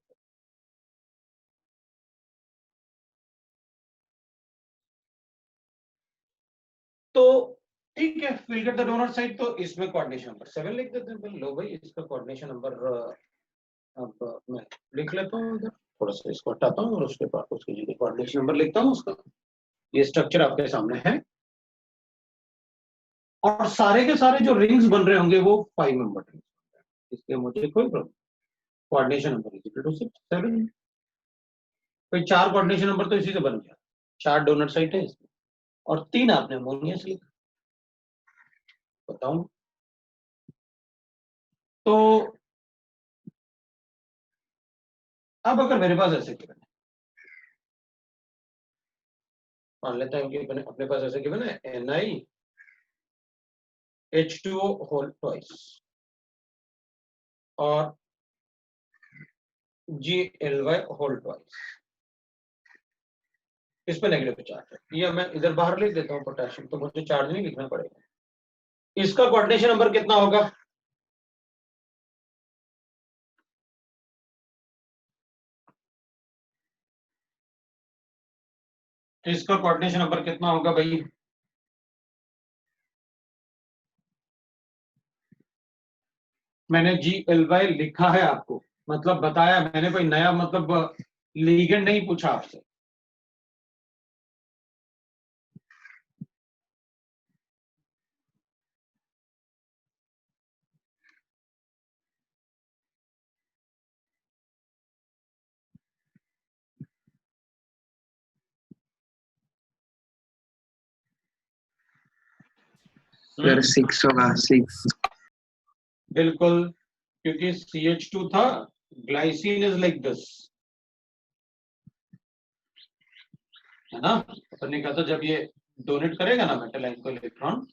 Speaker 1: तो ठीक है, will get the donor site. तो इसमें कोऑर्डिनेशन नंबर 7 लिख देते हैं। लो भाई इसका कोऑर्डिनेशन नंबर अब मैं लिख लेता हूँ इधर, थोड़ा सा इसको हटाता हूँ और उसके बाद उसकी जगह कोऑर्डिनेशन नंबर लिखता हूँ उसका। ये स्ट्रक्चर आपके सामने है और सारे के सारे जो रिंग्स बन रहे होंगे वो 5 मेंबर रिंग्स, इसलिए मुझे कोई problem. Coordination number is equal to 7। कोई चार कोऑर्डिनेशन नंबर तो इसी से बन गया, चार डोनर साइट है इसमें और तीन आपने अमोनिया से लिखा। बताऊं तो अब अगर मेरे पास ऐसे गिवन है, मान लेते हैं कि अपने पास ऐसे गिवन है NiH2O होल ट्वाइस और GLY होल ट्वाइस, इस पे नेगेटिव चार्ज है। ये मैं इधर बाहर लिख देता हूँ पोटेशियम, तो मुझे चार्ज नहीं लिखना पड़ेगा। इसका कोऑर्डिनेशन नंबर कितना होगा? इसका कोऑर्डिनेशन नंबर कितना होगा भाई? मैंने GLY लिखा है आपको, मतलब बताया मैंने, कोई नया मतलब लीगेंड नहीं पूछा आपसे।
Speaker 2: सर 6 होगा, 6।
Speaker 1: बिल्कुल, क्योंकि CH2 था, ग्लाइसिन इज लाइक दिस, है ना। अपन ने कहा था जब ये डोनेट करेगा ना मेटल आयन को इलेक्ट्रॉन,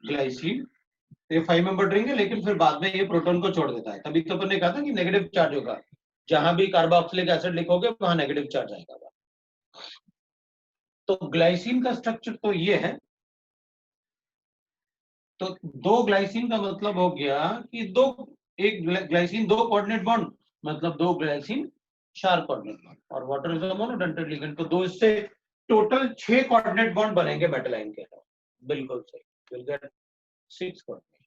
Speaker 1: ग्लाइसिन, तो ये 5 मेंबर रिंग है, लेकिन फिर बाद में ये प्रोटॉन को छोड़ देता है। तभी तो अपन ने कहा था कि नेगेटिव चार्ज होगा, जहां भी कार्बोक्सिलिक एसिड लिखोगे वहां नेगेटिव चार्ज आएगा। तो ग्लाइसिन का स्ट्रक्चर तो ये है। तो दो ग्लाइसिन का मतलब हो गया कि दो, एक ग्लाइसिन दो कोऑर्डिनेट बॉन्ड, मतलब दो ग्लाइसिन चार कोऑर्डिनेट बॉन्ड, और water is a monodentate ligand, तो दो इससे टोटल 6 कोऑर्डिनेट बॉन्ड बनेंगे मेटल आयन के साथ। बिल्कुल सही, विल गेट 6 कोऑर्डिनेट।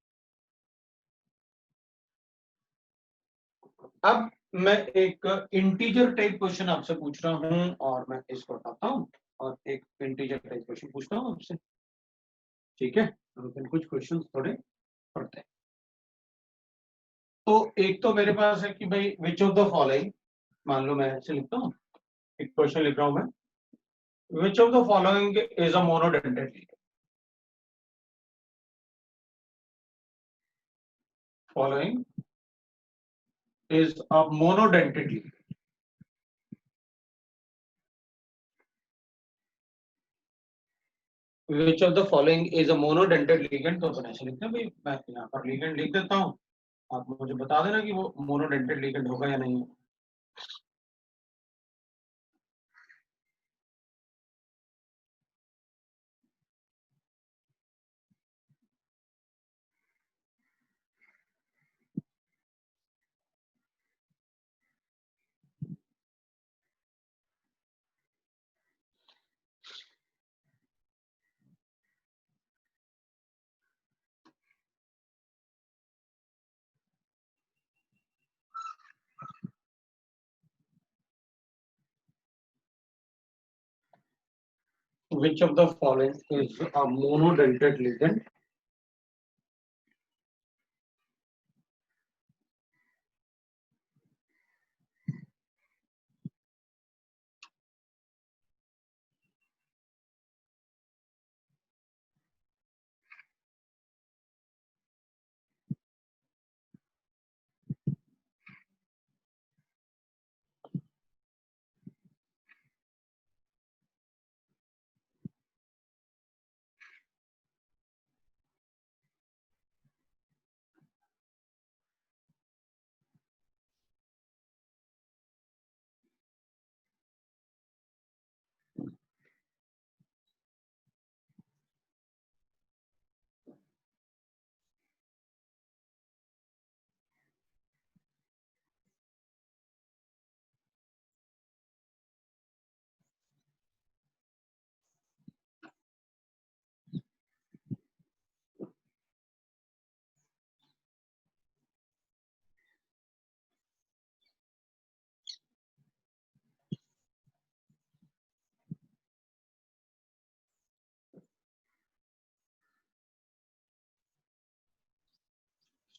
Speaker 1: अब मैं एक इंटीजर टाइप क्वेश्चन आपसे पूछ रहा हूं और मैं इसको हटाता हूं और एक इंटीजर टाइप क्वेश्चन पूछता हूं आपसे, ठीक है। हम कुछ क्वेश्चन थोड़े पढ़ते हैं। तो एक तो मेरे पास है कि भाई विच ऑफ द फॉलोइंग, मान लो मैं ऐसे लिखता हूँ, एक क्वेश्चन लिख रहा हूं मैं, विच of the following is a monodentate ligand. Following is a monodentate ligand. Which of the following is a monodentate ligand, तो अपन ऐसे लिखते हैं भाई, मैं यहाँ पर लिगेंड लिख देता हूँ, आप मुझे बता देना कि वो मोनोडेंटेट लिगेंड होगा या नहीं। Which of the following is a monodentate ligand?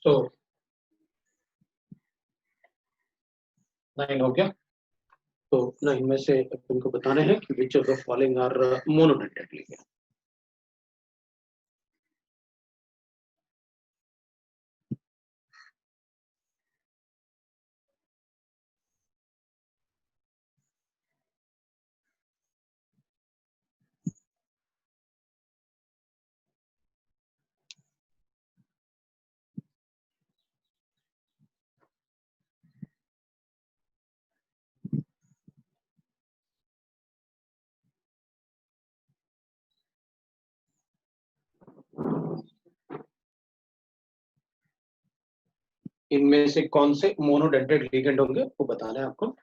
Speaker 1: So 9 हो गया. तो 9 में से तुमको बताना है कि which of the following are monodentate ligand. इनमें से कौन से मोनोडेंटेट लिगेंड होंगे वो बताना है आपको.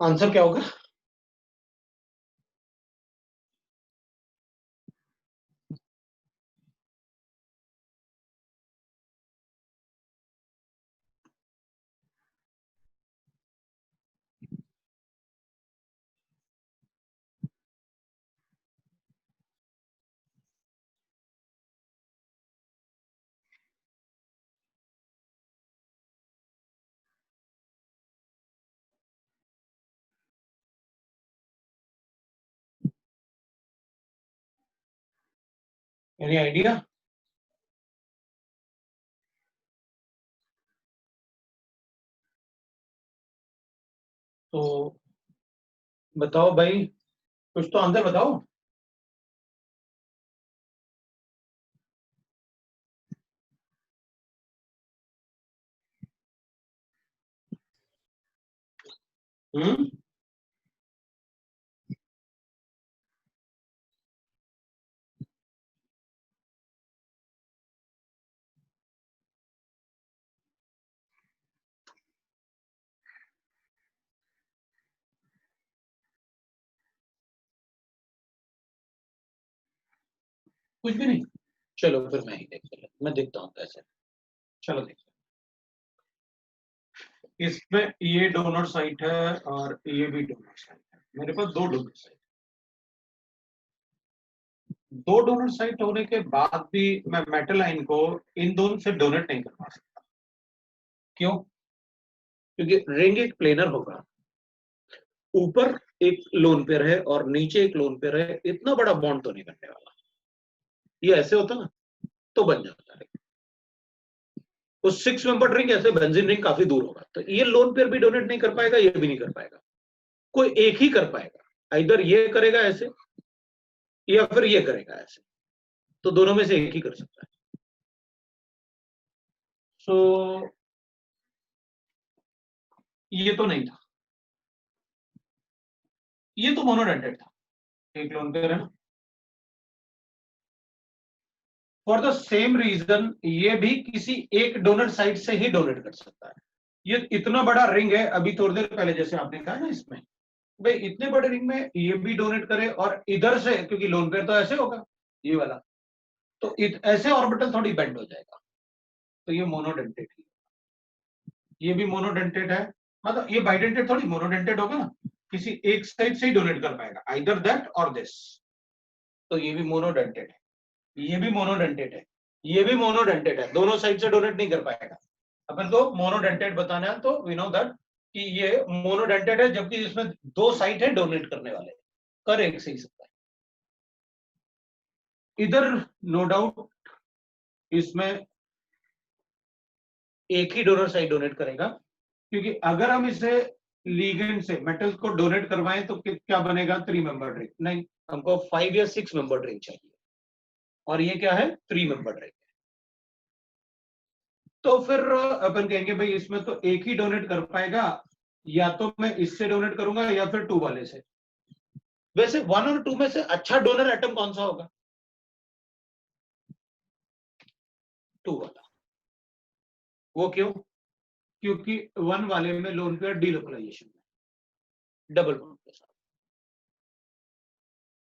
Speaker 1: आंसर क्या होगा? Any idea? तो बताओ भाई, कुछ तो आंसर बताओ. हम्म. कुछ भी नहीं. चलो फिर मैं ही मैं देखता हूँ कैसे. चलो देखते हैं. इसमें ये डोनर साइट है और ये भी डोनर साइट है. मेरे पास दो डोनर साइट. दो डोनर साइट होने के बाद भी मैं मेटल आयन को इन दोनों से डोनेट नहीं कर पा सकता. क्यों? क्योंकि रिंग एक प्लेनर होगा. ऊपर एक लोन पेयर है और नीचे एक लोन पेयर है. इतना बड़ा बॉन्ड तो नहीं बनने वाला. ये ऐसे होता ना तो बन जाता है. तो 6 मेंबर रिंग ऐसे बेंजीन रिंग काफी दूर होगा. तो ये लोन पेयर भी डोनेट नहीं कर पाएगा, ये भी नहीं कर पाएगा. कोई एक ही कर पाएगा. इधर ये करेगा ऐसे या फिर ये करेगा ऐसे. तो दोनों में से एक ही कर सकता है. सो ये तो नहीं था. ये तो मोनोडेंटेट था. एक लोन पेयर है ना. फॉर द सेम रीजन ये भी किसी एक डोनर साइड से ही डोनेट कर सकता है। ये इतना बड़ा रिंग है, अभी थोड़ी देर पहले जैसे आपने कहा ना, इसमें भाई इतने बड़े रिंग में ये भी डोनेट करे और इधर से, क्योंकि लोन पेयर तो ऐसे होगा ये वाला, तो ऐसे ऑर्बिटल थोड़ी बेंड हो जाएगा, तो ये मोनोडेंटेड है। ये भी मोनोडेंटेड है, मतलब ये बाइडेंटेड थोड़ी, मोनोडेंटेड होगा ना, किसी एक साइड से ही डोनेट कर पाएगा, आइदर दैट और दिस। तो ये भी मोनोडेंटेड है, ये भी मोनोडेंटेड है, ये भी मोनोडेंटेड है, दोनों साइड से डोनेट नहीं कर पाएगा। अपन को मोनोडेंटेड बताना है तो वी नो दैट कि ये मोनोडेंटेड है, जबकि इसमें दो साइड है डोनेट करने वाले, कर एक से ही सकता है। इधर नो डाउट इसमें एक ही डोनर साइड डोनेट करेगा, क्योंकि अगर हम इसे लीगेंड से मेटल्स को डोनेट करवाएं तो क्या बनेगा, 3 मेंबर रिंग। नहीं, हमको 5 या 6 मेंबर रिंग चाहिए, और ये क्या है, 3 मेंबर रिंग। तो फिर अपन कहेंगे भाई इसमें तो एक ही डोनेट कर पाएगा, या तो मैं इससे डोनेट करूंगा या फिर 2 वाले से। वैसे 1 और 2 में से अच्छा डोनर एटम कौन सा होगा, 2 वाला। वो क्यों, क्योंकि 1 वाले में लोन पेयर डीलोकलाइजेशन है, डबल बॉन्ड के साथ।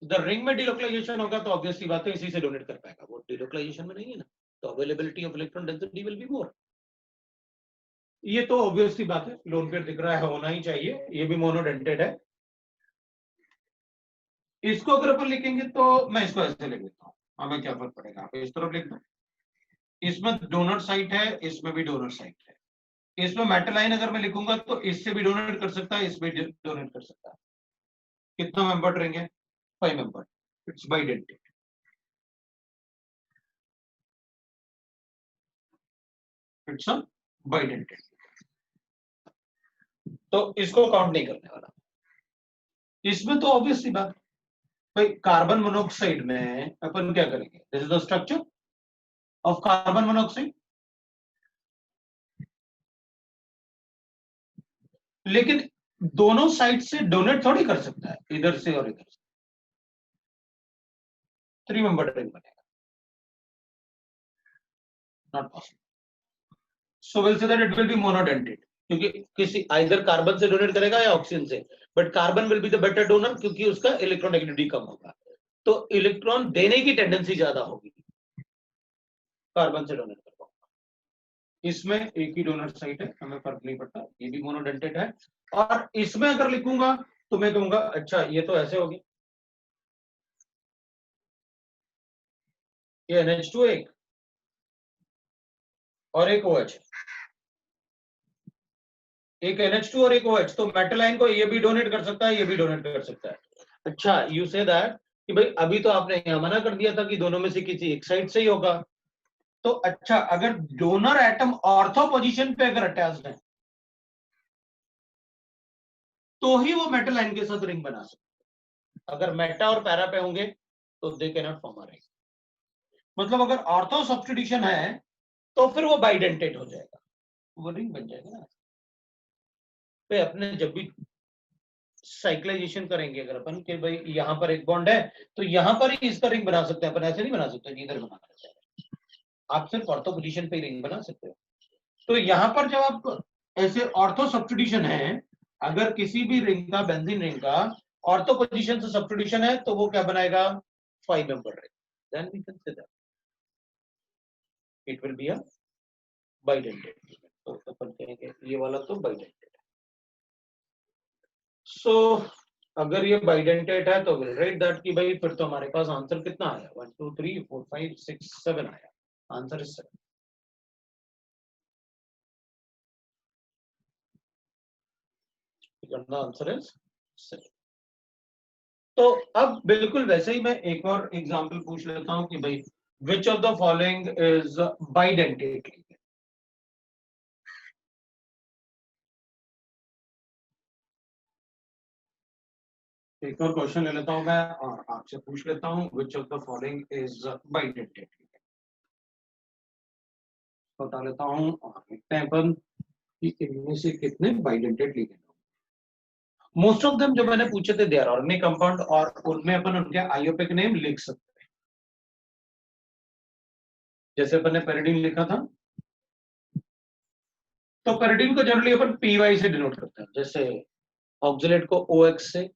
Speaker 1: द रिंग में डीलोकलाइजेशन होगा तो ऑब्वियसली बात है इसी से डोनेट कर पाएगा, वो डीलोकलाइजेशन में नहीं है ना, तो availability of electron density will be more. ये तो ऑब्वियसली बात है, लोन पेयर दिख रहा है, होना ही चाहिए, ये भी मोनोडेंटेड है। इसको अगर अपन लिखेंगे तो मैं इसको ऐसे लिख देता हूँ, हमें क्या फर्क पड़ेगा, आप इस तरफ लिख दो, इसमें डोनर साइट है, इसमें भी डोनर साइट है। इसमें मेटल लाइन अगर मैं लिखूंगा तो इससे भी डोनेट कर सकता है, इसमें डोनेट कर सकता है। कितना मेंबर रिंग है, 5 member, it's bidentate, it's a bidentate. तो इसको काउंट नहीं करने वाला। इसमें तो ऑब्वियसली बात, भाई कार्बन मोनोऑक्साइड में अपन क्या करेंगे, this is the structure of carbon monoxide, लेकिन दोनों साइड से डोनेट थोड़ी कर सकता है, इधर से और इधर से, 3 मेंबर रिंग बनेगा, not possible. So will say that it will B monodentate, क्योंकि किसी आइदर कार्बन से डोनेट करेगा या ऑक्सीजन से, but carbon will be the better donor, क्योंकि उसका इलेक्ट्रोनेगेटिविटी कम होगा, तो इलेक्ट्रॉन देने की टेंडेंसी ज्यादा होगी कार्बन से डोनेट करवाओ। इसमें एक ही डोनर साइट है, हमें फर्क नहीं पड़ता, ये भी मोनोडेंटेड है। और इसमें अगर लिखूंगा तो मैं कहूंगा अच्छा ये तो ऐसे होगी, ये NH2 एक और एक OH, एक NH2 और एक OH, तो मेटल आयन को ये भी डोनेट कर सकता है, ये भी डोनेट कर सकता है। अच्छा, यू से दैट कि भाई अभी तो आपने यहां मना कर दिया था कि दोनों में से किसी एक साइड से ही होगा, तो अच्छा अगर डोनर एटम ऑर्थो पोजीशन पे अगर अटैच्ड है तो ही वो मेटल आयन के साथ रिंग बना सकते, अगर मेटा और पैरा पे होंगे तो they can not form a ring. मतलब अगर ऑर्थो सब्स्टिट्यूशन है तो फिर वो बाइडेंटेड हो जाएगा, वो रिंग बन जाएगा ना। तो अपने जब भी साइक्लाइजेशन करेंगे अगर अपन कि भाई यहां पर एक बॉन्ड है तो यहां पर ही इसका रिंग बना सकते हैं, अपन ऐसे नहीं बना सकते कि इधर बनाना है, आप सिर्फ ऑर्थो पोजीशन पे रिंग बना सकते हो। तो यहां पर जब आप ऐसे ऑर्थो सब्स्टिट्यूशन है, अगर किसी भी रिंग का, बेंजीन रिंग का ऑर्थो पोजीशन से सब्स्टिट्यूशन है तो वो क्या बनाएगा, 5 member ring, then we consider it will be a bidentate. तो अपन कहेंगे ये वाला तो बाइडेंटेड है। सो अगर ये बाइडेंटेड है तो विल राइट दैट कि भाई फिर तो हमारे पास आंसर कितना आया, 1 2 3 4 5 6 7 आया, आंसर इज 7। Answer is 7। तो अब बिल्कुल वैसे ही मैं एक और एग्जांपल पूछ लेता हूं कि भाई which of the following is bidentate. एक और क्वेश्चन ले लेता हूं मैं और आपसे पूछ लेता हूं, विच of the following is bidentate. बता लेता हूं और देखते हैं अपन कि इनमें से कितने bidentate ligand. Most of them जो मैंने पूछे थे दे आर ऑर्गेनिक कंपाउंड, और उनमें अपन उनके आईयूपीएक नेम लिख सकते हैं। जैसे अपन ने पेरिडीन लिखा था, तो पेरिडीन को जनरली अपन पी से डिनोट करते हैं, जैसे ऑक्जेलेट को OX से,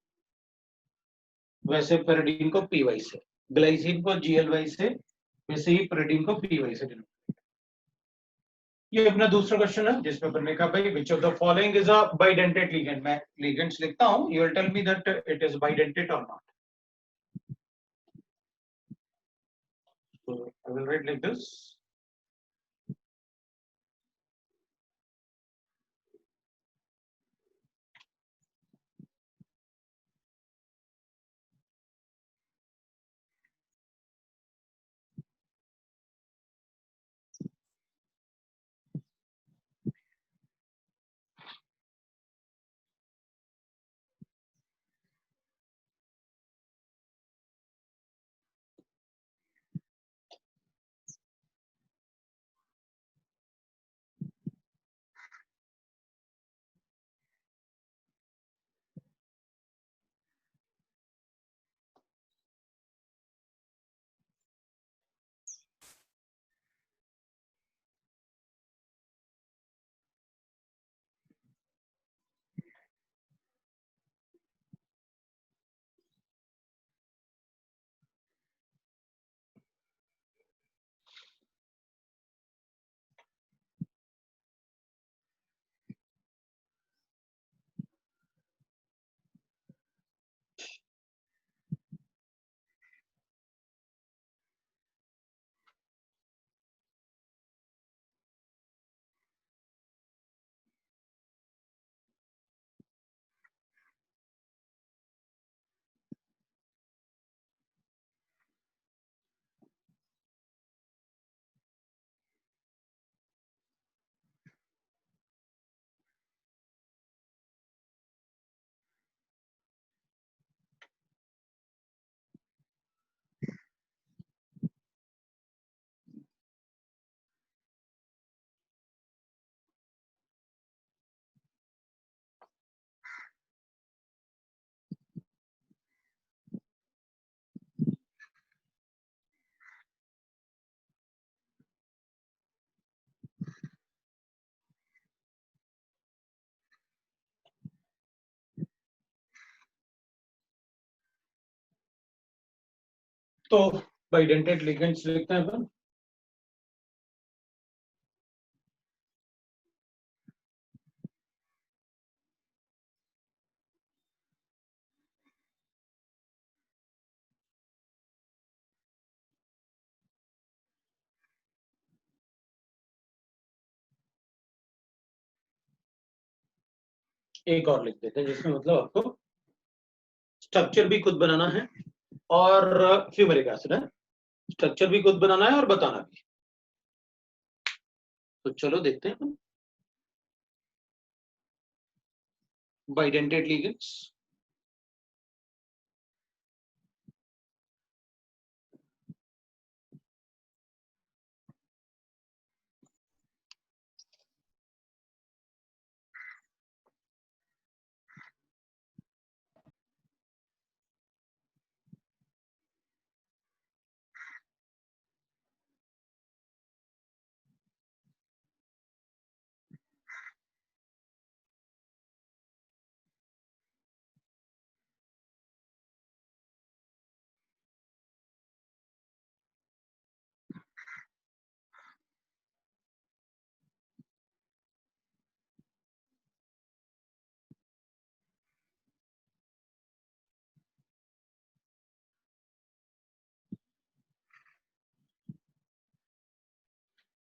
Speaker 1: वैसे पेरिडीन को पी से, ग्लाइसिन को GLY से, वैसे ही पेरिडीन को पी से डिनोट। ये अपना दूसरा क्वेश्चन है जिसमें अपन ने कहा भाई which of the following is a bidentate ligand. मैं लिगेंड्स लिखता हूं, you will tell me that it is bidentate और not. So I will write like this. तो बाइडेंटेट लिगेंड्स लिखते हैं अपन। एक और लिख देते हैं जिसमें मतलब आपको स्ट्रक्चर भी खुद बनाना है और फ्यूमेरिक एसिड है, स्ट्रक्चर भी खुद बनाना है और बताना भी। तो चलो देखते हैं बाइडेंटेट लिगेंड्स।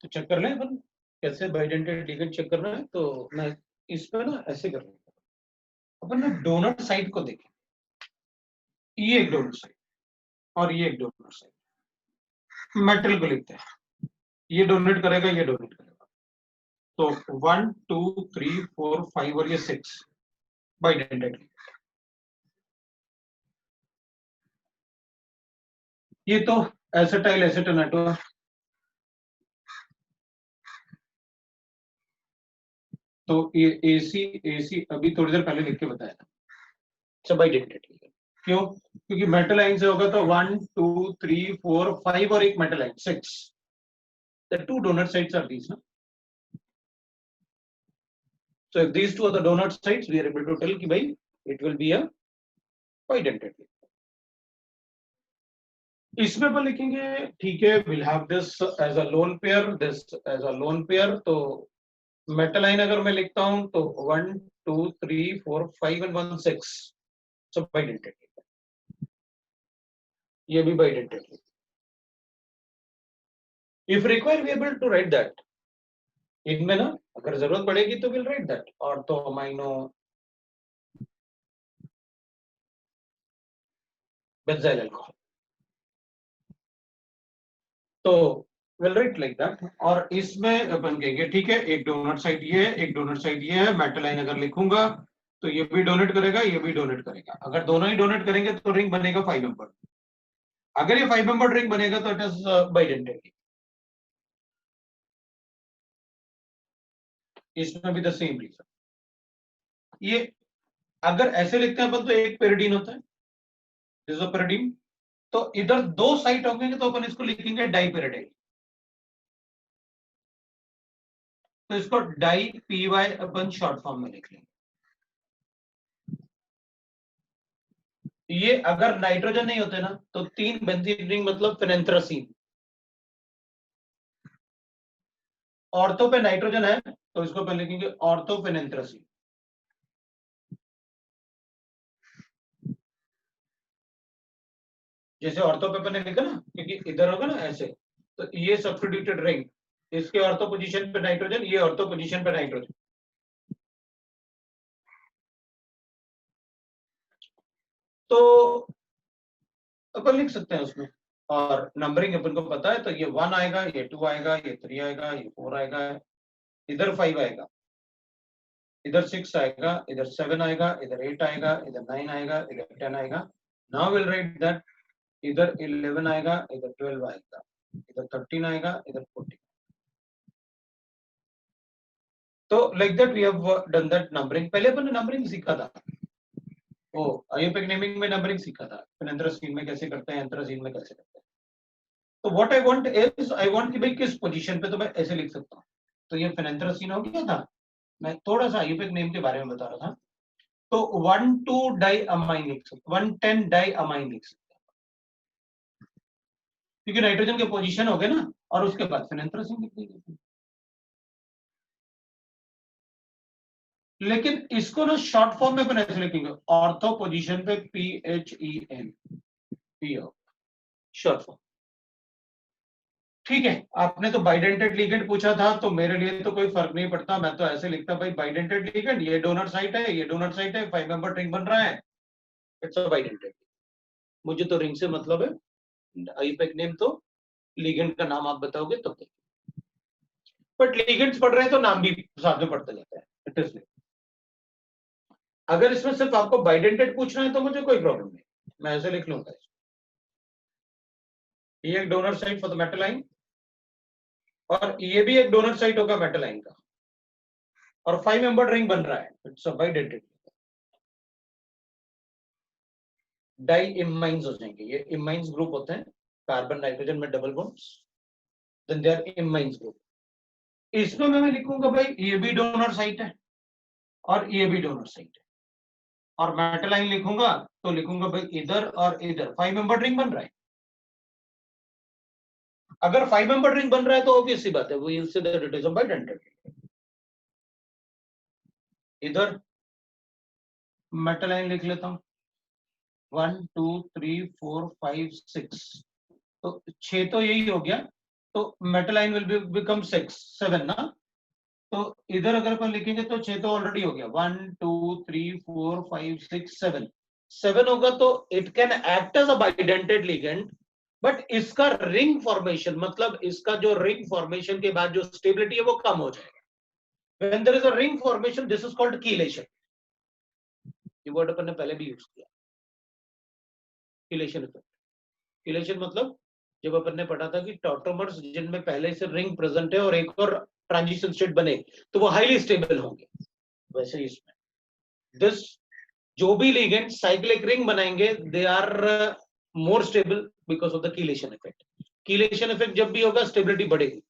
Speaker 1: तो चेक कर लें अपन कैसे बाइडेंटेट लिगेंड चेक करना है। तो मैं इस पर ना ऐसे कर लेंगे, अपन ना डोनर साइड को देखें, ये एक डोनर साइड और ये एक डोनर साइड। मेटल को लिखते हैं, ये डोनेट करेगा, ये डोनेट करेगा। तो 1 2 3 4 5 और ये 6 बाइडेंटेट। ये तो एसिटाइल एसिटेट है। तो ये AC अभी थोड़ी देर पहले लिख के बताया था, सब बाइडेंटेट। क्यों? क्योंकि मेटल आइन से होगा तो 1 2 3 4 5 और एक मेटल आइन 6। The two donor sites are these. No? So if these two are the donor sites, we are able to tell कि it will be a bidentate. इसमें पर लिखेंगे ठीक है, we'll have this as a lone pair, this as a lone pair. तो metal line अगर मैं लिखता हूं तो 1 2 3 4 5 and 1 6, so bidentate. ये भी bidentate. If required, we are able to write that. इनमें ना अगर जरूरत पड़ेगी तो we'll write that. Ortho amino benzyl alcohol, तो we'll write like that. और इसमें अपन कहेंगे ठीक है, एक डोनट साइड ये है, एक डोनट साइड ये है. मेटल लाइन अगर लिखूंगा तो ये भी डोनेट करेगा, ये भी डोनेट करेगा. अगर दोनों ही डोनेट करेंगे तो रिंग बनेगा 5 मेंबर. अगर ये 5 मेंबर रिंग बनेगा तो इट इज बाइडेंटेट. इसमें भी द सेम रीजन. ये अगर ऐसे लिखते हैं अपन तो एक पेरिडीन होता है, दिस इज पेरिडीन. तो इधर दो साइट होंगे तो अपन इसको लिखेंगे डाइपेरिडाइल. तो इसको डाई पीवाई अपन शॉर्ट फॉर्म में लिख लेंगे. ये अगर नाइट्रोजन नहीं होते ना तो 3 बेंजीन रिंग मतलब फेनेंथ्रासीन. ऑर्थो पे नाइट्रोजन है तो इसको पहले लिखेंगे ऑर्थोफेनेंथ्रासीन. जैसे ऑर्थो पे मैंने लिखा ना, क्योंकि इधर होगा ना ऐसे, तो ये सब्स्टिट्यूटेड रिंग, इसके ऑर्थो पोजीशन पे नाइट्रोजन, ये ऑर्थो पोजीशन पे नाइट्रोजन. तो अपन लिख सकते हैं उसमें. और नंबरिंग अपन को पता है, तो ये 1 आएगा, ये 2 आएगा, ये 3 आएगा, ये 4 आएगा, इधर 5 आएगा, इधर 6 आएगा, इधर 7 आएगा, इधर 8 आएगा, इधर 9 आएगा, इधर 10 आएगा. नाउ विल राइट दैट इधर 11 आएगा, इधर 12 आएगा, इधर 13 आएगा, इधर 14. तो like that we have done that numbering. पहले अपन ने नंबरिंग सीखा था, ओ आईयूपैक नेमिंग में नंबरिंग सीखा था, एंथ्रासीन में कैसे करते हैं, एंथ्रासीन में कैसे करते हैं. तो what I want is, I want कि भाई किस पोजीशन पे, तो मैं ऐसे लिख सकता हूं. तो ये फेनेंथ्रासीन हो गया था. मैं थोड़ा सा आईयूपैक नेम के बारे में बता रहा था. तो 1,2 डाई अमाइन लिख सकते, 1,10 डाई अमाइन लिख सकते हैं, क्योंकि नाइट्रोजन के पोजीशन हो गए ना, और उसके बाद फेनेंथ्रासीन लिख देंगे. लेकिन इसको ना शॉर्ट फॉर्म में अपन ऐसे लिखेंगे, ऑर्थो पोजीशन पे PHEN, शॉर्ट फॉर्म. ठीक है, आपने तो बाइडेंटेड लिगेंड पूछा था, तो मेरे लिए तो कोई फर्क नहीं पड़ता. मैं तो ऐसे लिखता भाई बाइडेंटेड लिगेंड, ये डोनर साइट है, ये डोनर साइट है, 5 मेंबर रिंग बन रहा है, इट्स अ बाइडेंटेड. मुझे तो रिंग से मतलब है. आईयूपैक नेम तो लिगेंड का नाम आप बताओगे तो. बट लिगेंड्स पढ़ रहे हैं तो नाम भी साथ में पढ़ते जाता है. It is. अगर इसमें सिर्फ आपको बाइडेंटेड पूछना है तो मुझे कोई प्रॉब्लम नहीं, मैं ऐसे लिख लूंगा. ये एक donor site for the metal line, और ये भी एक डोनर साइट होगा मेटल लाइन का, और 5 मेंबर रिंग बन रहा है. It's a bidentate. Di imines हो जाएंगे. ये इमाइंस ग्रुप होते हैं, कार्बन नाइट्रोजन में double bonds, then they are imines group. इसमें मैं लिखूंगा भाई ये भी डोनर साइट है और ये भी डोनर साइट है, और मेटल लाइन लिखूंगा तो लिखूंगा भाई इधर और इधर 5 मेंबर रिंग बन रहा है. अगर 5 मेंबर रिंग बन रहा है तो ऑब्वियस सी बात है, वो will say that it is a bidentate. इधर मेटल लाइन लिख लेता हूं, 1 2 3 4 5 6, तो 6 तो यही हो गया. तो मेटल लाइन विल बिकम 6 7 ना. तो इधर अगर अपन लिखेंगे तो 6 तो ऑलरेडी हो गया, 1 2 3 4 5 6 7, 7 होगा. तो it can act as a bidentate ligand, but इसका रिंग फॉर्मेशन, मतलब इसका जो रिंग फॉर्मेशन के बाद जो स्टेबिलिटी है वो कम हो जाएगा. When there is a ring formation, this is called chelation. ये वर्ड अपन ने पहले भी यूज किया, chelation इफेक्ट. chelation मतलब जब अपन ने पढ़ा था कि टॉटोमर्स जिनमें पहले से रिंग प्रेजेंट है और एक और ट्रांजिशन स्टेट बने तो वो हाईली स्टेबल होंगे, वैसे ही इसमें दिस जो भी लिगेंड साइक्लिक रिंग बनाएंगे, they are more stable because of the chelation effect. Chelation effect जब भी होगा स्टेबिलिटी बढ़ेगी.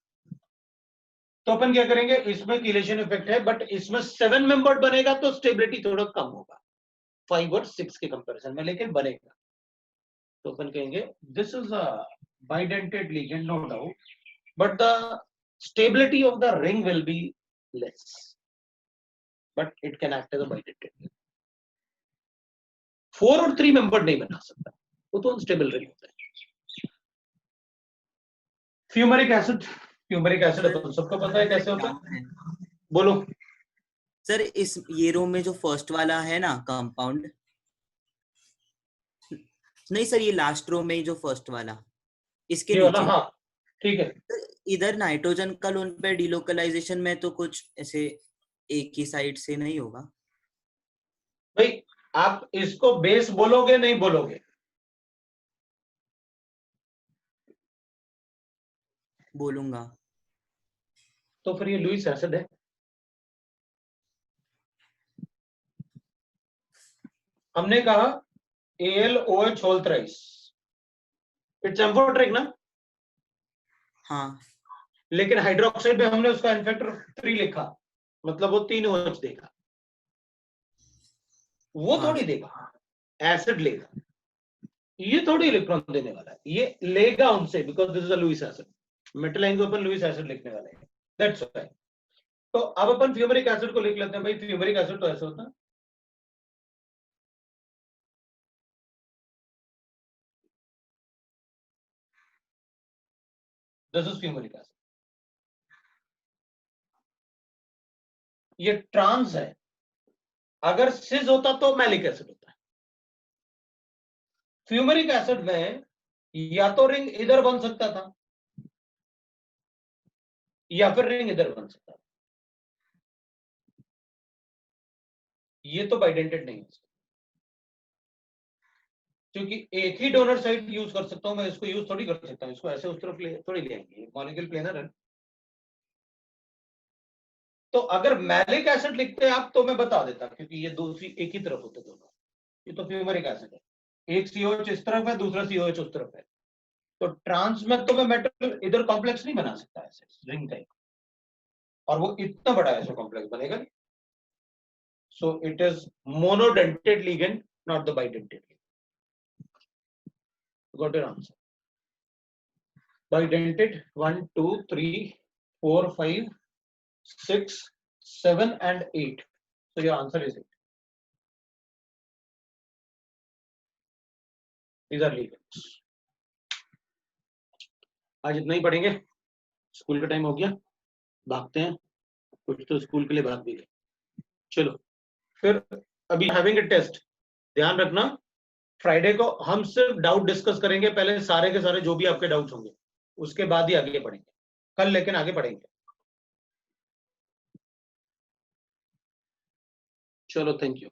Speaker 1: तो अपन क्या करेंगे, इसमें किलेशन इफेक्ट है, बट इसमें 7 मेंबर्ड बनेगा तो स्टेबिलिटी थोड़ा कम होगा 5 और 6 के कंपैरिजन में, लेकिन बनेगा। तो अपन कहेंगे this is a bidentate ligand, no doubt, but the stability of the ring will be less, but it can act as a bidentate. 4 और 3 मेंबर नहीं बना सकता, वो तो अनस्टेबल रिंग होता है। फ्यूमरिक एसिड अपन सबको पता है कैसे होता है, बोलो
Speaker 3: सर। इस ये रो में जो फर्स्ट वाला है ना कंपाउंड, नहीं सर, ये लास्ट रो में ही जो फर्स्ट वाला, इसके
Speaker 1: ये वाला,
Speaker 3: नीचे।
Speaker 1: हाँ ठीक है।
Speaker 3: इधर नाइट्रोजन का लोन पे डिलोकलाइजेशन में तो कुछ ऐसे एक ही साइड से नहीं होगा
Speaker 1: भाई, आप इसको बेस बोलोगे नहीं बोलोगे?
Speaker 3: बोलूंगा।
Speaker 1: तो फिर ये लुईस एसिड है। हमने कहा AlOH whole thrice, it's amphoteric ना?
Speaker 3: हाँ,
Speaker 1: लेकिन हाइड्रोक्साइड में हमने उसका इन्फेक्टर 3 लिखा, मतलब वो 3 OH देगा, वो
Speaker 3: हाँ।
Speaker 1: थोड़ी देगा, एसिड लेगा। ये थोड़ी इलेक्ट्रॉन देने वाला है, ये लेगा उनसे, because this is a Lewis acid. Metal line को अपन लुईस एसिड लिखने वाले हैं, दैट्स व्हाई। तो अब अपन फ्यूमरिक एसिड को लिख लेते हैं। भाई फ्यूमरिक एसिड तो ऐसे होता है, दिस इज फ्यूमरिक एसिड। ये ट्रांस है, अगर सिस होता तो मैलिक एसिड होता है। फ्यूमरिक एसिड में या तो रिंग इधर बन सकता था या फिर रिंग इधर बन सकता था, ये तो बाइडेंटेड नहीं है, क्योंकि एक ही डोनर साइड यूज कर सकता हूं मैं, इसको यूज थोड़ी कर सकता हूं, इसको ऐसे उस तरफ थोड़ी ले आएंगे, मॉलिक्यूल प्लेनर है। तो अगर मैलिक एसिड लिखते आप तो मैं बता देता, क्योंकि ये दूसरी एक ही तरफ होते दोनों। ये तो फ्यूमरिक एसिड है, एक COH इस तरफ है, दूसरा COH उस तरफ है। तो ट्रांस में तो मैं मेटल इधर कॉम्प्लेक्स नहीं बना सकता ऐसे रिंग टाइप, और वो इतना बड़ा ऐसा कॉम्प्लेक्स बनेगा नहीं। So it is monodentate ligand, not the bidentate ligand. Got your answer? Bidentate 1, 2, 3, 4, 5, 6, 7 and 8. So your answer is 8. These are ligands. आज इतना ही पढ़ेंगे, स्कूल का टाइम हो गया, भागते हैं, कुछ तो स्कूल के लिए भाग भी गए। चलो फिर अभी हैविंग अ टेस्ट, ध्यान रखना फ्राइडे को हम सिर्फ डाउट डिस्कस करेंगे, पहले सारे के सारे जो भी आपके डाउट्स होंगे, उसके बाद ही आगे पढ़ेंगे कल, लेकिन आगे पढ़ेंगे। चलो, थैंक यू।